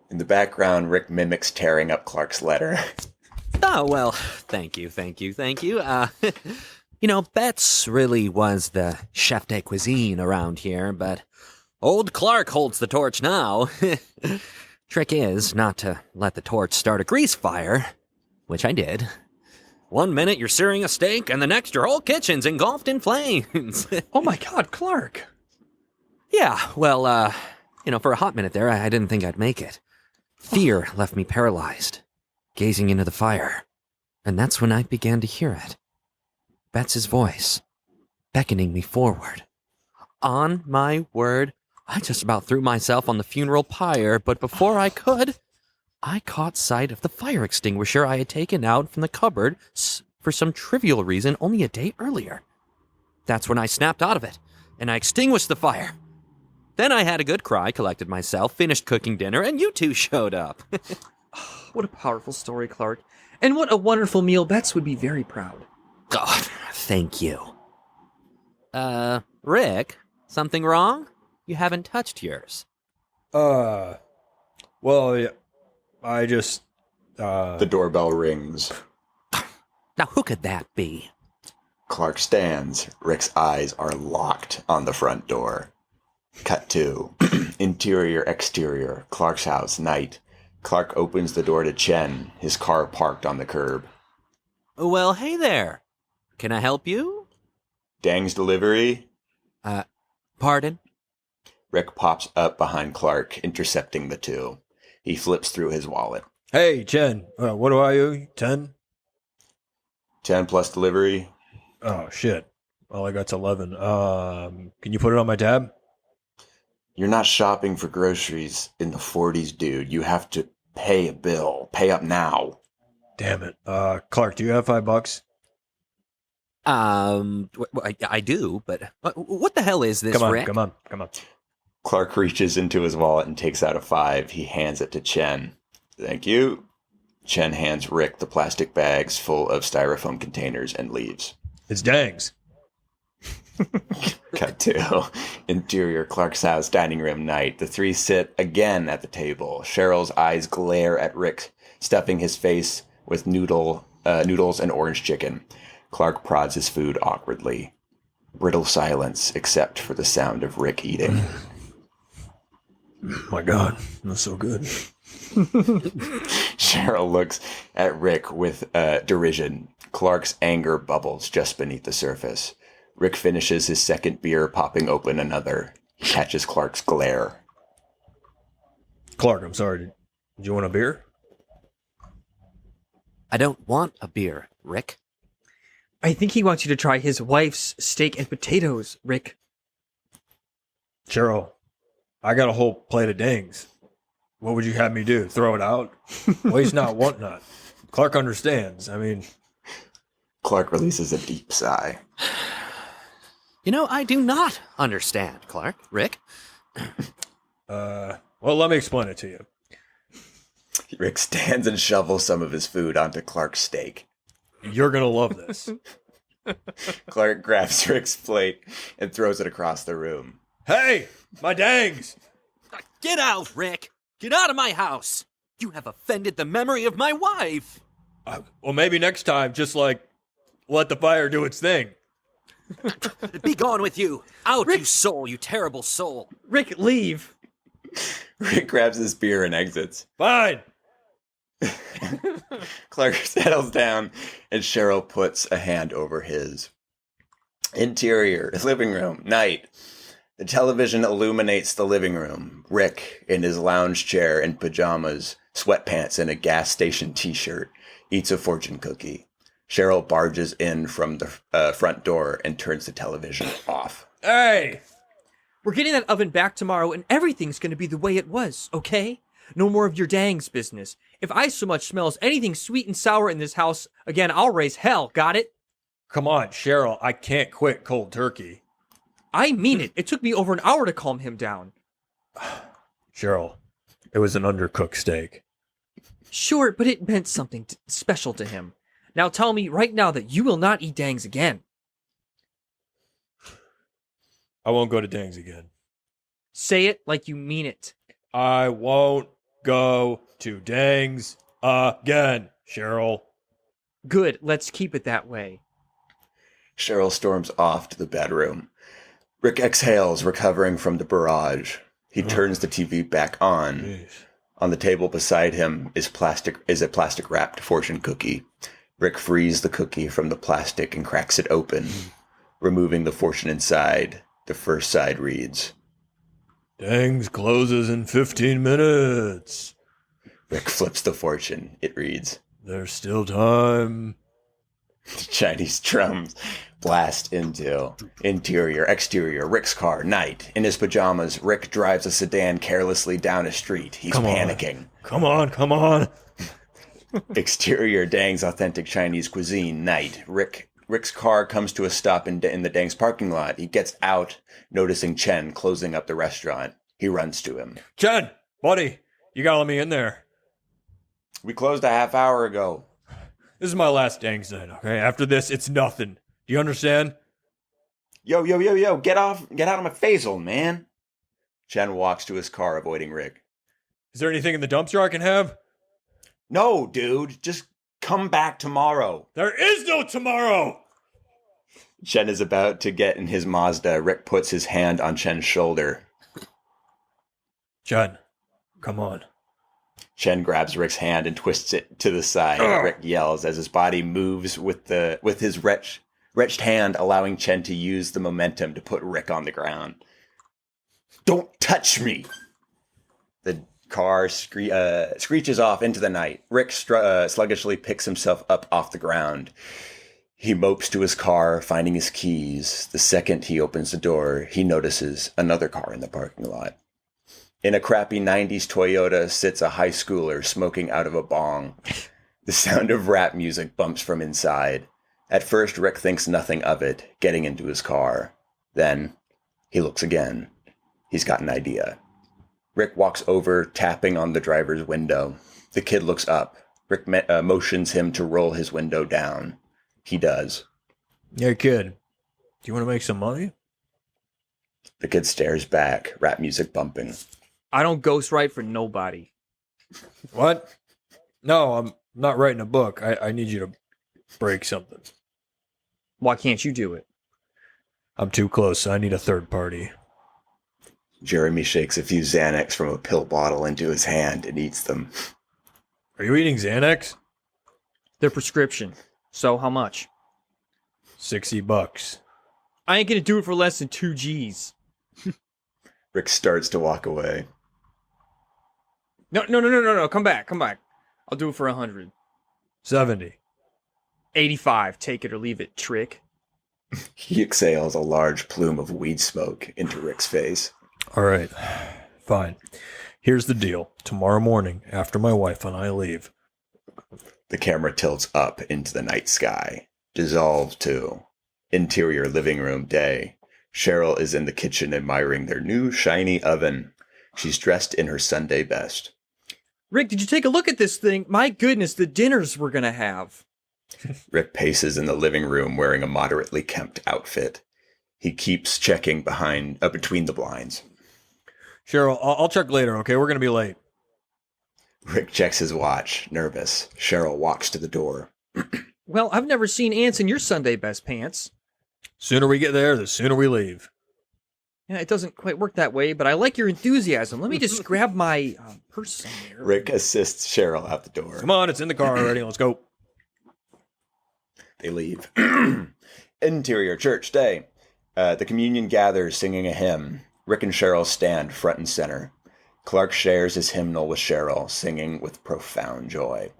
In the background, Rick mimics tearing up Clark's letter. Oh, well, thank you. Betts really was the chef de cuisine around here, but old Clark holds the torch now. Trick is not to let the torch start a grease fire, which I did. 1 minute you're searing a steak, and the next your whole kitchen's engulfed in flames. Oh my God, Clark. Yeah, well, for a hot minute there, I didn't think I'd make it. Fear left me paralyzed, gazing into the fire, and that's when I began to hear it. Betts' voice, beckoning me forward. On my word, I just about threw myself on the funeral pyre, but before I could, I caught sight of the fire extinguisher I had taken out from the cupboard for some trivial reason only a day earlier. That's when I snapped out of it, and I extinguished the fire. Then I had a good cry, collected myself, finished cooking dinner, and you two showed up. What a powerful story, Clark. And what a wonderful meal. Betts would be very proud. God, Thank you. Rick, something wrong? You haven't touched yours. Well, yeah, I just, The doorbell rings. Now, who could that be? Clark stands. Rick's eyes are locked on the front door. Cut to interior, exterior, Clark's house, night. Clark opens the door to Chen, his car parked on the curb. Well, hey there. Can I help you? Dang's delivery? Pardon? Rick pops up behind Clark, intercepting the two. He flips through his wallet. hey, Chen, what do I owe you? 10? 10 plus delivery? Oh, shit. All I got's 11. Can you put it on my tab? You're not shopping for groceries in the 40s, dude. You have to pay a bill. Pay up now. Damn it. Clark, do you have $5? I do, but what the hell is this, Come on, Rick? come on. Clark reaches into his wallet and takes out a 5. He hands it to Chen. Thank you. Chen hands Rick the plastic bags full of styrofoam containers and leaves. It's Dang's. Cut to interior, Clark's house, dining room, night. The three sit again at the table. Cheryl's eyes glare at Rick, stuffing his face with noodles and orange chicken. Clark prods his food awkwardly. Brittle silence, except for the sound of Rick eating. My God, that's so good. Cheryl looks at Rick with derision. Clark's anger bubbles just beneath the surface. Rick finishes his second beer, popping open another. He catches Clark's glare. Clark, I'm sorry. Did you want a beer? I don't want a beer, Rick. I think he wants you to try his wife's steak and potatoes, Rick. Cheryl, I got a whole plate of Dang's. What would you have me do? Throw it out? Waste not, want not. Clark understands. I mean... Clark releases a deep sigh. You know, I do not understand, Clark. Rick? Well, let me explain it to you. Rick stands and shovels some of his food onto Clark's steak. You're going to love this. Clark grabs Rick's plate and throws it across the room. Hey, my Dang's! Get out, Rick! Get out of my house! You have offended the memory of my wife! Well, maybe next time, just let the fire do its thing. Be gone with you! Out, Rick! you soul, you terrible soul! Rick, leave. Rick grabs his beer and exits. Fine. Clark settles down and Cheryl puts a hand over his. Interior, living room, night. The television illuminates the living room. Rick, in his lounge chair in pajamas, sweatpants, and a gas station t-shirt, eats a fortune cookie. Cheryl barges in from the front door and turns the television off. Hey! We're getting that oven back tomorrow and everything's going to be the way it was, okay? No more of your Dang's business. If I so much smells anything sweet and sour in this house, again, I'll raise hell, got it? Come on, Cheryl. I can't quit cold turkey. I mean it. It took me over an hour to calm him down. Cheryl, it was an undercooked steak. Sure, but it meant something special to him. Now tell me right now that you will not eat Dang's again. I won't go to Dang's again. Say it like you mean it. I won't go to Dang's again, Cheryl. Good, let's keep it that way. Cheryl storms off to the bedroom. Rick exhales, recovering from the barrage. He turns the TV back on. Jeez. On the table beside him is a plastic-wrapped fortune cookie. Rick frees the cookie from the plastic and cracks it open, removing the fortune inside. The first side reads, Dang's closes in 15 minutes. Rick flips the fortune. It reads, There's still time. The Chinese drums blast into interior, exterior, Rick's car, night. In his pajamas, Rick drives a sedan carelessly down a street. He's panicking. Come on. Exterior, Dang's authentic Chinese cuisine, night. Rick's car comes to a stop in the Dang's parking lot. He gets out, noticing Chen closing up the restaurant. He runs to him. Chen, buddy, you gotta let me in there. We closed a half hour ago. This is my last Dang's night, okay? After this, it's nothing. Do you understand? Yo, yo, yo, yo, get out of my face, old man. Chen walks to his car, avoiding Rick. Is there anything in the dumpster I can have? No, dude, just come back tomorrow. There is no tomorrow! Chen is about to get in his Mazda. Rick puts his hand on Chen's shoulder. Chen, come on. Chen grabs Rick's hand and twists it to the side. Rick yells as his body moves with his wretched hand, allowing Chen to use the momentum to put Rick on the ground. Don't touch me! The car screeches off into the night. Rick sluggishly picks himself up off the ground. He mopes to his car, finding his keys. The second he opens the door, he notices another car in the parking lot. In a crappy 90s Toyota sits a high schooler smoking out of a bong. The sound of rap music bumps from inside. At first, Rick thinks nothing of it, getting into his car. Then, he looks again. He's got an idea. Rick walks over, tapping on the driver's window. The kid looks up. Rick motions him to roll his window down. He does. Hey, kid. Do you want to make some money? The kid stares back, rap music bumping. I don't ghostwrite for nobody. What? No, I'm not writing a book. I need you to break something. Why can't you do it? I'm too close. I need a third party. Jeremy shakes a few Xanax from a pill bottle into his hand and eats them. Are you eating Xanax? Their prescription. So how much? $60. I ain't gonna do it for less than 2 G's. Rick starts to walk away. No. Come back. I'll do it for 100. 70. 85. Take it or leave it, trick. He exhales a large plume of weed smoke into Rick's face. All right. Fine. Here's the deal. Tomorrow morning, after my wife and I leave. The camera tilts up into the night sky. Dissolve to interior living room day. Cheryl is in the kitchen admiring their new shiny oven. She's dressed in her Sunday best. Rick, did you take a look at this thing? My goodness, the dinners we're gonna have. Rick paces in the living room wearing a moderately kempt outfit. He keeps checking between the blinds. Cheryl, I'll check later, okay? We're going to be late. Rick checks his watch, nervous. Cheryl walks to the door. Well, I've never seen ants in your Sunday best pants. Sooner we get there, the sooner we leave. Yeah, it doesn't quite work that way, but I like your enthusiasm. Let me just grab my purse somewhere. Rick assists Cheryl out the door. Come on, it's in the car already. Let's go. They leave. Interior church day. The communion gathers singing a hymn. Rick and Cheryl stand front and center. Clark shares his hymnal with Cheryl, singing with profound joy.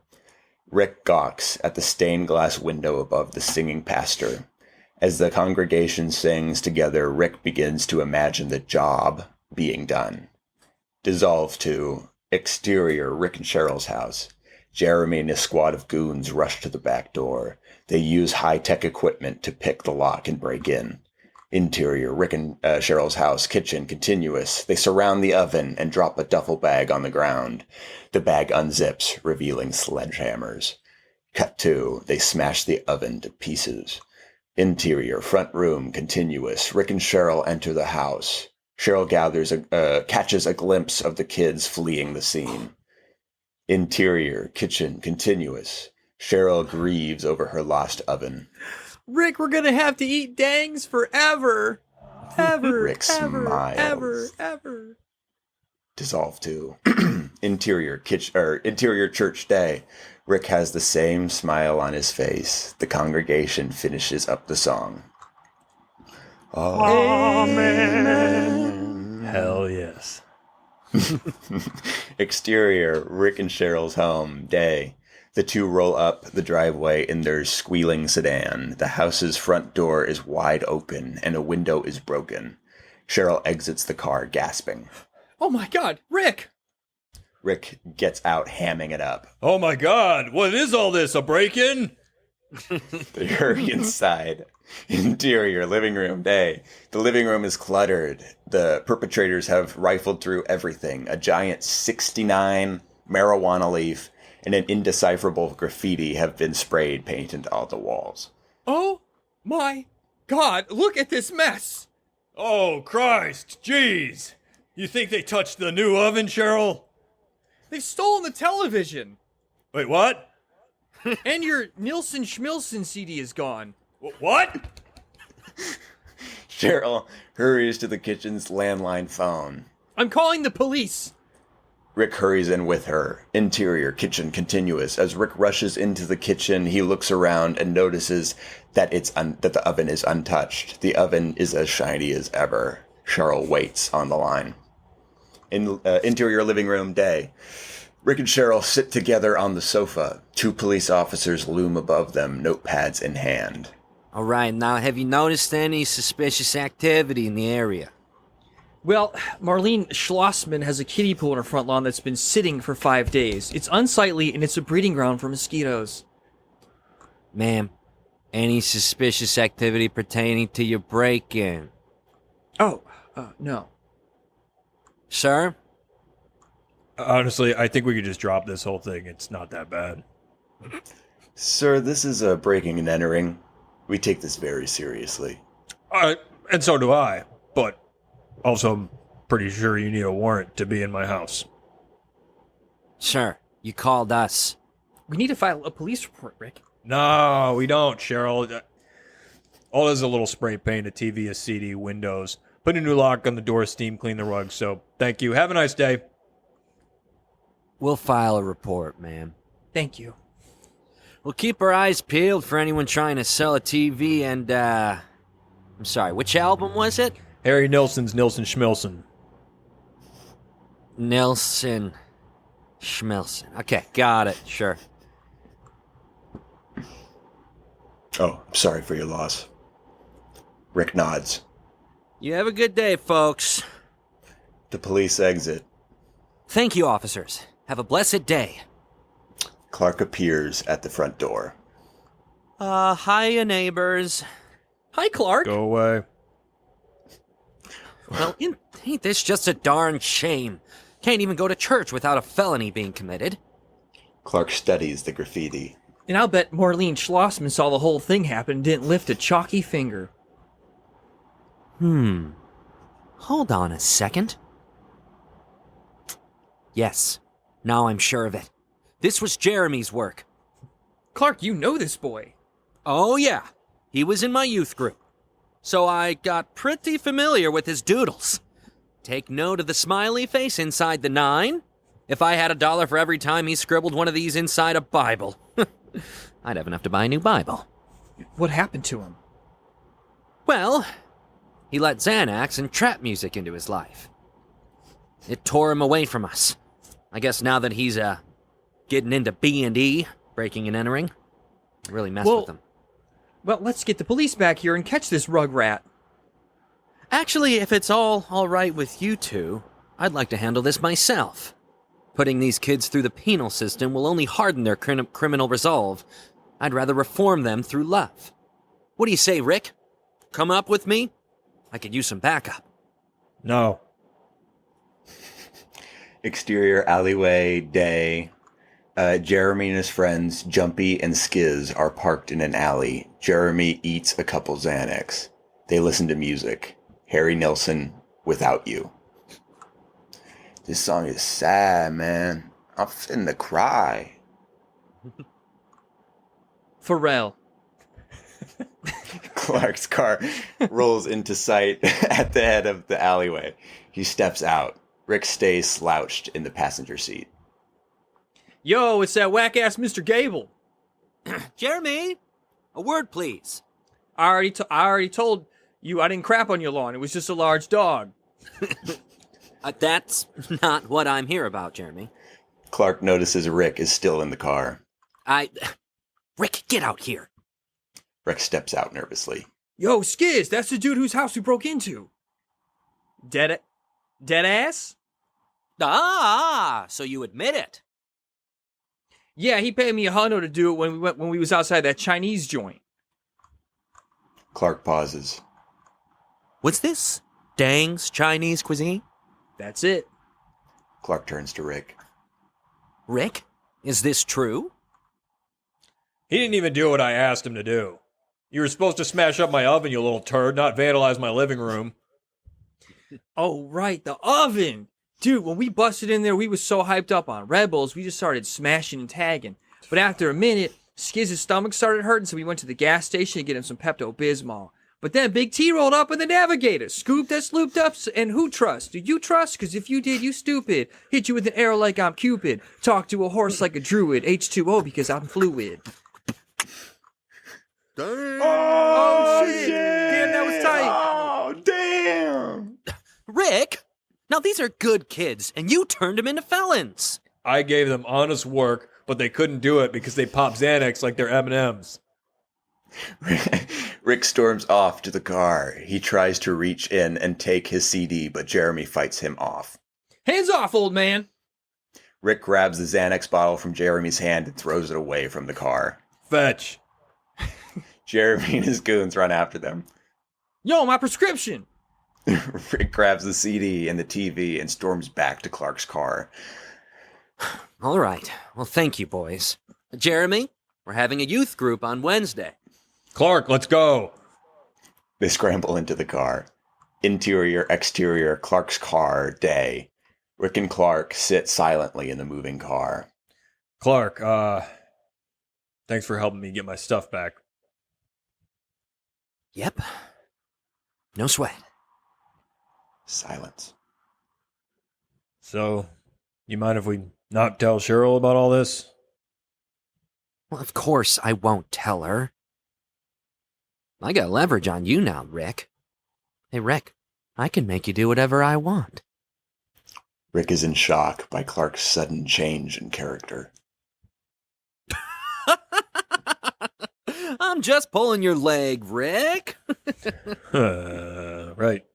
Rick gawks at the stained glass window above the singing pastor. As the congregation sings together, Rick begins to imagine the job being done. Dissolve to exterior Rick and Cheryl's house. Jeremy and his squad of goons rush to the back door. They use high-tech equipment to pick the lock and break in. Interior Rick and Cheryl's house, kitchen, continuous. They surround the oven and drop a duffel bag on the ground. The bag unzips, revealing sledgehammers. Cut to, they smash the oven to pieces. Interior, front room, continuous. Rick and Cheryl enter the house. Cheryl catches a glimpse of the kids fleeing the scene. Interior, kitchen, continuous. Cheryl grieves over her lost oven. Rick, we're gonna have to eat dangs forever. Rick smiles. Ever. Dissolve to interior church day. Rick has the same smile on his face. The congregation finishes up the song. Amen. Hell yes. Exterior, Rick and Cheryl's home, day. The two roll up the driveway in their squealing sedan. The house's front door is wide open and a window is broken. Cheryl exits the car, gasping. Oh my God, Rick! Rick gets out, hamming it up. Oh my God, what is all this? A break-in? They hurry inside. Interior, living room, day. The living room is cluttered. The perpetrators have rifled through everything. A giant 69 marijuana leaf and an indecipherable graffiti have been sprayed painted on the walls. Oh My God, look at this mess! Oh, Christ. Jeez. You think they touched the new oven, Cheryl? They've stolen the television! Wait, what? And your Nilsson Schmilson CD is gone. What? Cheryl hurries to the kitchen's landline phone. I'm calling the police! Rick hurries in with her. Interior, kitchen continuous. As Rick rushes into the kitchen, he looks around and notices that that the oven is untouched. The oven is as shiny as ever. Cheryl waits on the line. In interior living room, day. Rick and Cheryl sit together on the sofa. 2 police officers loom above them, notepads in hand. All right, now have you noticed any suspicious activity in the area? Well, Marlene Schlossman has a kiddie pool in her front lawn that's been sitting for 5 days. It's unsightly and it's a breeding ground for mosquitoes. Ma'am, any suspicious activity pertaining to your break-in? Oh, no. Sir? Honestly, I think we could just drop this whole thing. It's not that bad. Sir, this is a breaking and entering. We take this very seriously. And so do I. But also, I'm pretty sure you need a warrant to be in my house. Sir, you called us. We need to file a police report, Rick. No, we don't, Cheryl. All is a little spray paint, a TV, a CD, windows. Put a new lock on the door, steam clean the rug. So, thank you. Have a nice day. We'll file a report, ma'am. Thank you. We'll keep our eyes peeled for anyone trying to sell a TV and, I'm sorry, which album was it? Harry Nilsson's Nilsson Schmilson. Nilsson Schmilson. Okay, got it, sure. Oh, I'm sorry for your loss. Rick nods. You have a good day, folks. The police exit. Thank you, officers. Have a blessed day. Clark appears at the front door. Hiya, neighbors. Hi, Clark. Go away. Well, ain't this just a darn shame? Can't even go to church without a felony being committed. Clark studies the graffiti. And I'll bet Marlene Schlossman saw the whole thing happen and didn't lift a chalky finger. Hold on a second. Yes, now I'm sure of it. This was Jeremy's work. Clark, you know this boy. Oh, yeah. He was in my youth group. So I got pretty familiar with his doodles. Take note of the smiley face inside the 9. If I had $1 for every time he scribbled one of these inside a Bible, I'd have enough to buy a new Bible. What happened to him? Well, he let Xanax and trap music into his life. It tore him away from us. I guess now that he's, getting into B&E, breaking and entering, it really messed with him. Well, let's get the police back here and catch this rugrat. Actually, if it's all right with you two, I'd like to handle this myself. Putting these kids through the penal system will only harden their criminal resolve. I'd rather reform them through love. What do you say, Rick? Come up with me? I could use some backup. No. Exterior alleyway, day. Jeremy and his friends, Jumpy and Skiz, are parked in an alley. Jeremy eats a couple Xanax. They listen to music. Harry Nilsson, Without You. This song is sad, man. I'm finna cry. Pharrell. Clark's car rolls into sight at the head of the alleyway. He steps out. Rick stays slouched in the passenger seat. Yo, it's that whack-ass Mr. Gable. Jeremy, a word, please. I already told you I didn't crap on your lawn. It was just a large dog. That's not what I'm here about, Jeremy. Clark notices Rick is still in the car. Rick, get out here. Rick steps out nervously. Yo, Skiz, that's the dude whose house we broke into. Dead ass? So you admit it. Yeah, he paid me $100 to do it when we was outside that Chinese joint. Clark pauses. What's this? Dang's Chinese cuisine? That's it. Clark turns to Rick. Rick, is this true? He didn't even do what I asked him to do. You were supposed to smash up my oven, you little turd, not vandalize my living room. Oh, right, the oven. Dude, when we busted in there, we was so hyped up on Red Bulls, we just started smashing and tagging. But after a minute, Skiz's stomach started hurting, so we went to the gas station to get him some Pepto-Bismol. But then Big T rolled up in the Navigator, scooped us, looped up, and who trusts? Do you trust? Because if you did, you stupid. Hit you with an arrow like I'm Cupid. Talk to a horse like a druid. H2O because I'm fluid. Oh, shit. Damn, that was tight. Oh, damn. Rick, now these are good kids, and you turned them into felons. I gave them honest work, but they couldn't do it because they pop Xanax like they're M&Ms. Rick storms off to the car. He tries to reach in and take his CD, but Jeremy fights him off. Hands off, old man. Rick grabs the Xanax bottle from Jeremy's hand and throws it away from the car. Fetch. Jeremy and his goons run after them. Yo, my prescription. Rick grabs the CD and the TV and storms back to Clark's car. All right. Well, thank you, boys. Jeremy, we're having a youth group on Wednesday. Clark, let's go. They scramble into the car. Interior, exterior, Clark's car, day. Rick and Clark sit silently in the moving car. Clark, thanks for helping me get my stuff back. Yep. No sweat. Silence. So, you mind if we not tell Cheryl about all this? Well, of course I won't tell her. I got leverage on you now, Rick. Hey, Rick, I can make you do whatever I want. Rick is in shock by Clark's sudden change in character. I'm just pulling your leg, Rick. Right.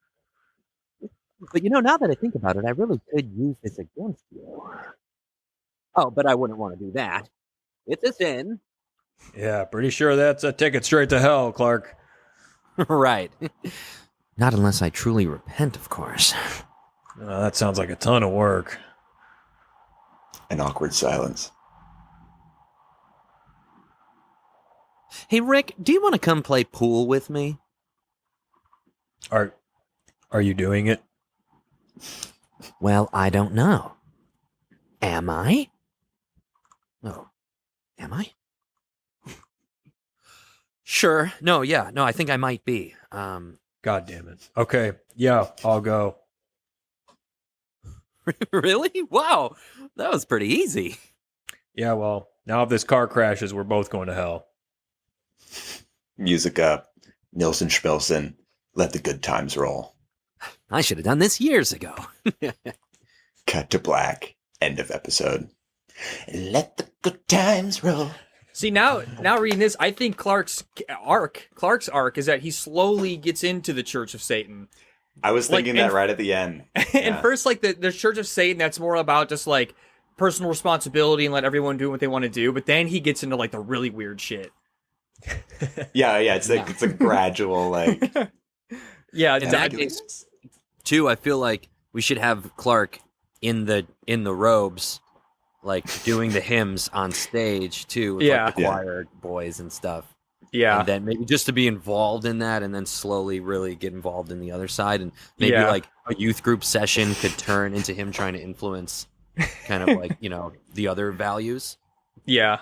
But now that I think about it, I really could use this against you. Oh, but I wouldn't want to do that. It's a sin. Yeah, pretty sure that's a ticket straight to hell, Clark. Right. Not unless I truly repent, of course. That sounds like a ton of work. An awkward silence. Hey, Rick, do you want to come play pool with me? Are you doing it? Well, I don't know. Am I? Oh, am I? Sure. No, I think I might be. God damn it. Okay, yeah, I'll go. Really? Wow, that was pretty easy. Yeah, well, now if this car crashes, we're both going to hell. Music up. Nilsson Schmilson. Let the good times roll. I should have done this years ago. Cut to black. End of episode. Let the good times roll. See, now reading this, I think Clark's arc is that he slowly gets into the Church of Satan. I was thinking that right at the end. And first, like, the Church of Satan, that's more about just, like, personal responsibility and let everyone do what they want to do. But then he gets into, like, the really weird shit. Yeah, it's like it's a gradual, like... Yeah, In that case, too, I feel like we should have Clark in the robes, like doing the hymns on stage too, with like the choir boys and stuff. Yeah, and then maybe just to be involved in that, and then slowly really get involved in the other side, and maybe like a youth group session could turn into him trying to influence, kind of like the other values. Yeah,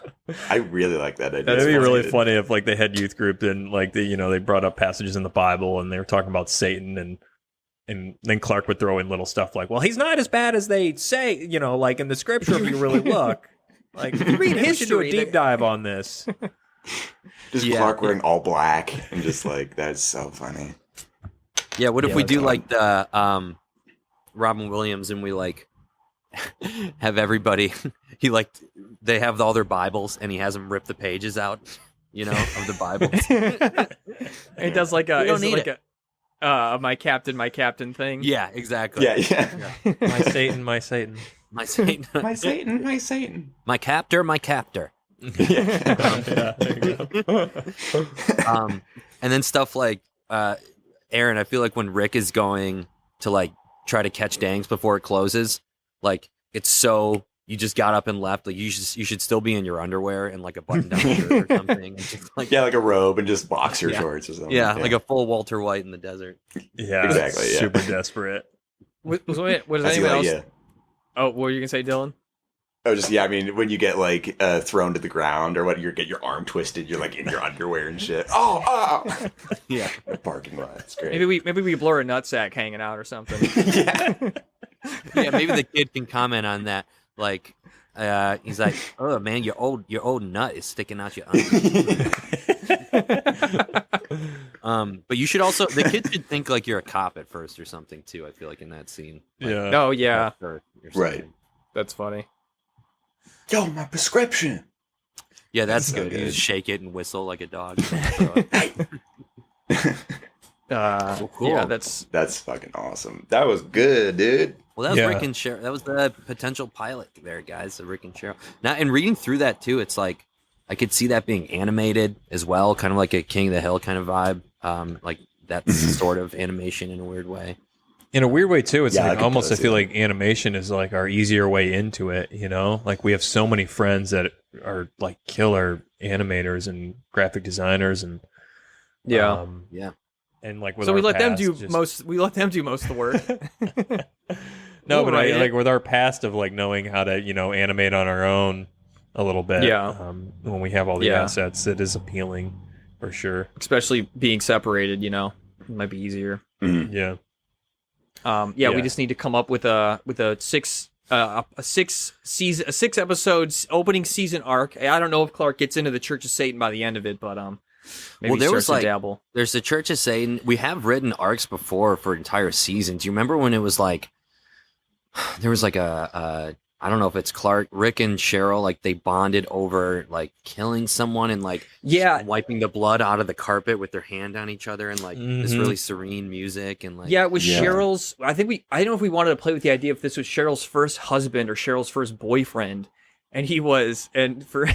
I really like that idea. That'd be really funny if like they had youth group and like they brought up passages in the Bible and they were talking about Satan and then Clark would throw in little stuff like, well, he's not as bad as they say, like in the scripture if you really look. Like if you read history, we should do a deep dive on this. Just Clark wearing all black and just like that's so funny. Yeah, what if we do like the Robin Williams and we like have everybody they have all their Bibles and he has them rip the pages out, of the Bible. It does like a my captain thing. Yeah, exactly. Yeah. My Satan, my Satan. My Satan. My Satan, my Satan. My captor, my captor. There you go. And then stuff like Aaron, I feel like when Rick is going to like try to catch Dangs before it closes, like it's so you just got up and left. Like you should still be in your underwear and like a button down shirt or something. And just, like, Yeah, like a robe and just boxer shorts or something. yeah, like a full Walter White in the desert. Yeah, Exactly, yeah. Super desperate. What does That's anyone else? yeah. Oh, what were you gonna say, Dylan? Oh, just I mean, when you get like thrown to the ground or what, you get your arm twisted, you're like in your underwear and shit. Oh, Yeah. the parking lot. It's great. Maybe we blur a nutsack hanging out or something. Yeah. Yeah, maybe the kid can comment on that. Like, he's like, "Oh man, your old nut is sticking out your underwear." But you should also the kid should think like you're a cop at first or something too. I feel like in that scene. Like, Yeah. Oh yeah, or Right. something. that's funny. Yo, my prescription. Yeah, that's So good. You good. just shake it and whistle like a dog. Cool. Yeah, that's That's fucking awesome. That was good, dude. Well, that was Yeah. Rick and Cheryl. That was the potential pilot there, guys. The Rick and Cheryl. Now, and reading through that too, it's like I could see that being animated as well, kind of like a King of the Hill kind of vibe. Like that sort of animation in a weird way. In a weird way too, it's Yeah, I like could almost I totally feel see like animation is like our easier way into it, you know? Like we have so many friends that are like killer animators and graphic designers and yeah. Yeah. and like with So we our let them past, do just- most. We let them do most of the work. No, We'll but write I, it. like with our past of like knowing how to, animate on our own a little bit. Yeah. When we have all the Yeah. assets, it is appealing for sure. Especially being separated, it might be easier. Mhm. Yeah. Yeah, we Yeah. just need to come up with a six episodes opening season arc. I don't know if Clark gets into the Church of Satan by the end of it, but maybe Well, there he was, starts to like- dabble. There's the Church of Satan. We have written arcs before for entire seasons. Do you remember when it was like there was like a I don't know if it's Rick and Cheryl, like they bonded over like killing someone and like Yeah. wiping the blood out of the carpet with their hand on each other and like this Mhm. really serene music and like Yeah, it was Yeah. Cheryl's. I don't know if we wanted to play with the idea if this was Cheryl's first husband or Cheryl's first boyfriend, and for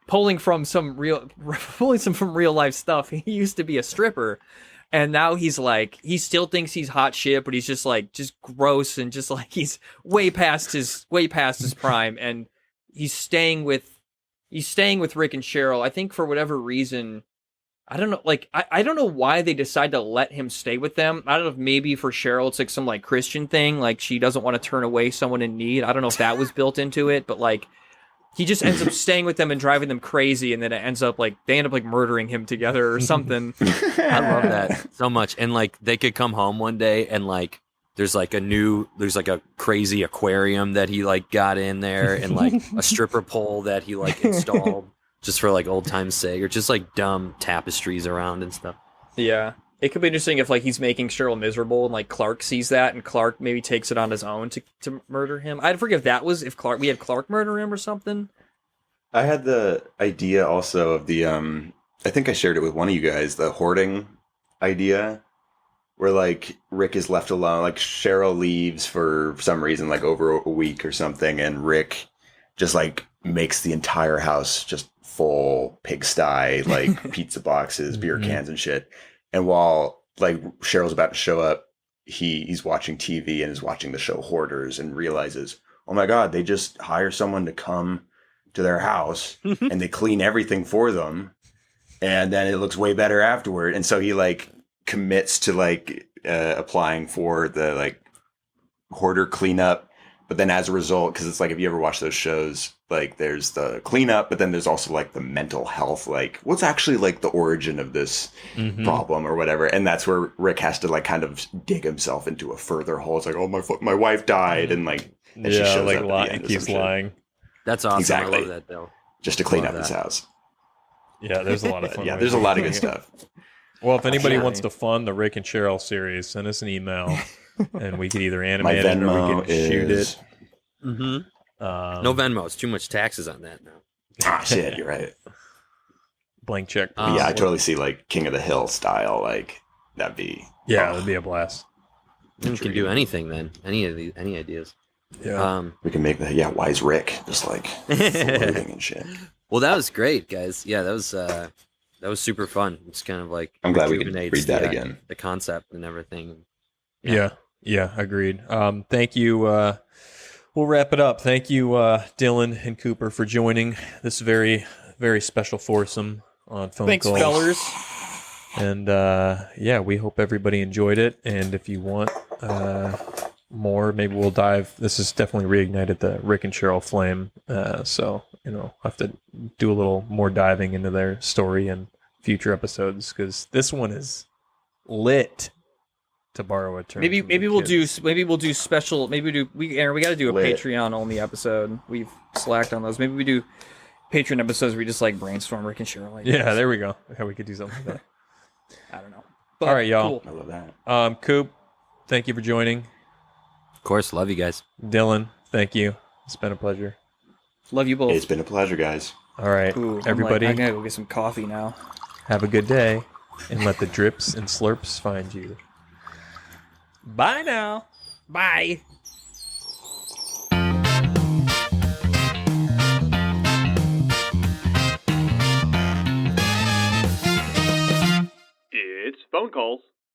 pulling from real life stuff. He used to be a stripper, and now he's like he still thinks he's hot shit, but he's just gross and just like he's way past his prime, and he's staying with Rick and Cheryl. I think for whatever reason. I don't know, I don't know why they decide to let him stay with them. I don't know if maybe for Cheryl it's like some like Christian thing, like she doesn't want to turn away someone in need. I don't know if that was built into it, but like he just ends up staying with them and driving them crazy, and then it ends up like they end up like murdering him together or something. I love that so much. And like they could come home one day and like there's like a crazy aquarium that he like got in there and like a stripper pole that he like installed just for like old time's sake, or just like dumb tapestries around and stuff. Yeah. It could be interesting if like he's making Cheryl miserable and like Clark sees that and Clark maybe takes it on his own to murder him. I forget if that was if we had Clark murder him or something. I had the idea also of the I think I shared it with one of you guys, the hoarding idea, where like Rick is left alone, like Cheryl leaves for some reason, like over a week or something, and Rick just like makes the entire house just full pigsty, like pizza boxes, beer cans and shit. And while like Cheryl's about to show up, he's watching TV and is watching the show Hoarders and realizes, oh my God, they just hire someone to come to their house and they clean everything for them. And then it looks way better afterward. And so he like commits to like applying for the like hoarder cleanup. But then as a result, because it's like, if you ever watch those shows, like there's the cleanup, but then there's also like the mental health, like what's actually like the origin of this problem or whatever. And that's where Rick has to like kind of dig himself into a further hole. It's like, oh, my wife died. And like, and she shows like up at the end or keeps some shit, lying. That's awesome. Exactly. I love that though. just to clean Love up his that. house. Yeah, there's a lot of fun. Yeah, ways there's a of lot of doing good it. stuff. Well, if anybody Yeah. wants to fund the Rick and Cheryl series, send us an email, and we could either My animate it or we Venmo can shoot is... it. No Venmos. Too much taxes on that now. Ah, shit, you're right. Blank check. Um, Yeah, I totally see like King of the Hill style. Like that'd be that'd be a blast. We can do anything then. Any ideas? Yeah. we can make the Wise Rick just like floating and shit. Well, that was great, guys. Yeah, that was super fun. It's kind of like I'm glad we could rejuvenates read that the, again. The concept and everything. Yeah, agreed. Thank you. we'll wrap it up. Thank you, Dylan and Cooper, for joining this very, very special foursome on phone Thanks, calls. fellers. And yeah, we hope everybody enjoyed it. And if you want more, maybe we'll dive. This has definitely reignited the Rick and Cheryl flame. So, I'll have to do a little more diving into their story in future episodes, because this one is lit, to borrow a term. Maybe we'll do special. Aaron, we got to do a Lit. Patreon only episode. We've slacked on those. Maybe we do Patreon episodes where we just like brainstorm Rick and Cheryl. Like Yeah, there we go. Yeah, we could do something like that. I don't know. But, All right, y'all. cool. I love that. Coop, thank you for joining. Of course, love you guys. Dylan, thank you. It's been a pleasure. Love you both. It's been a pleasure, guys. All right, Ooh, everybody, I gotta go get some coffee now. have a good day, and let the drips and slurps find you. Bye now. Bye. It's phone calls.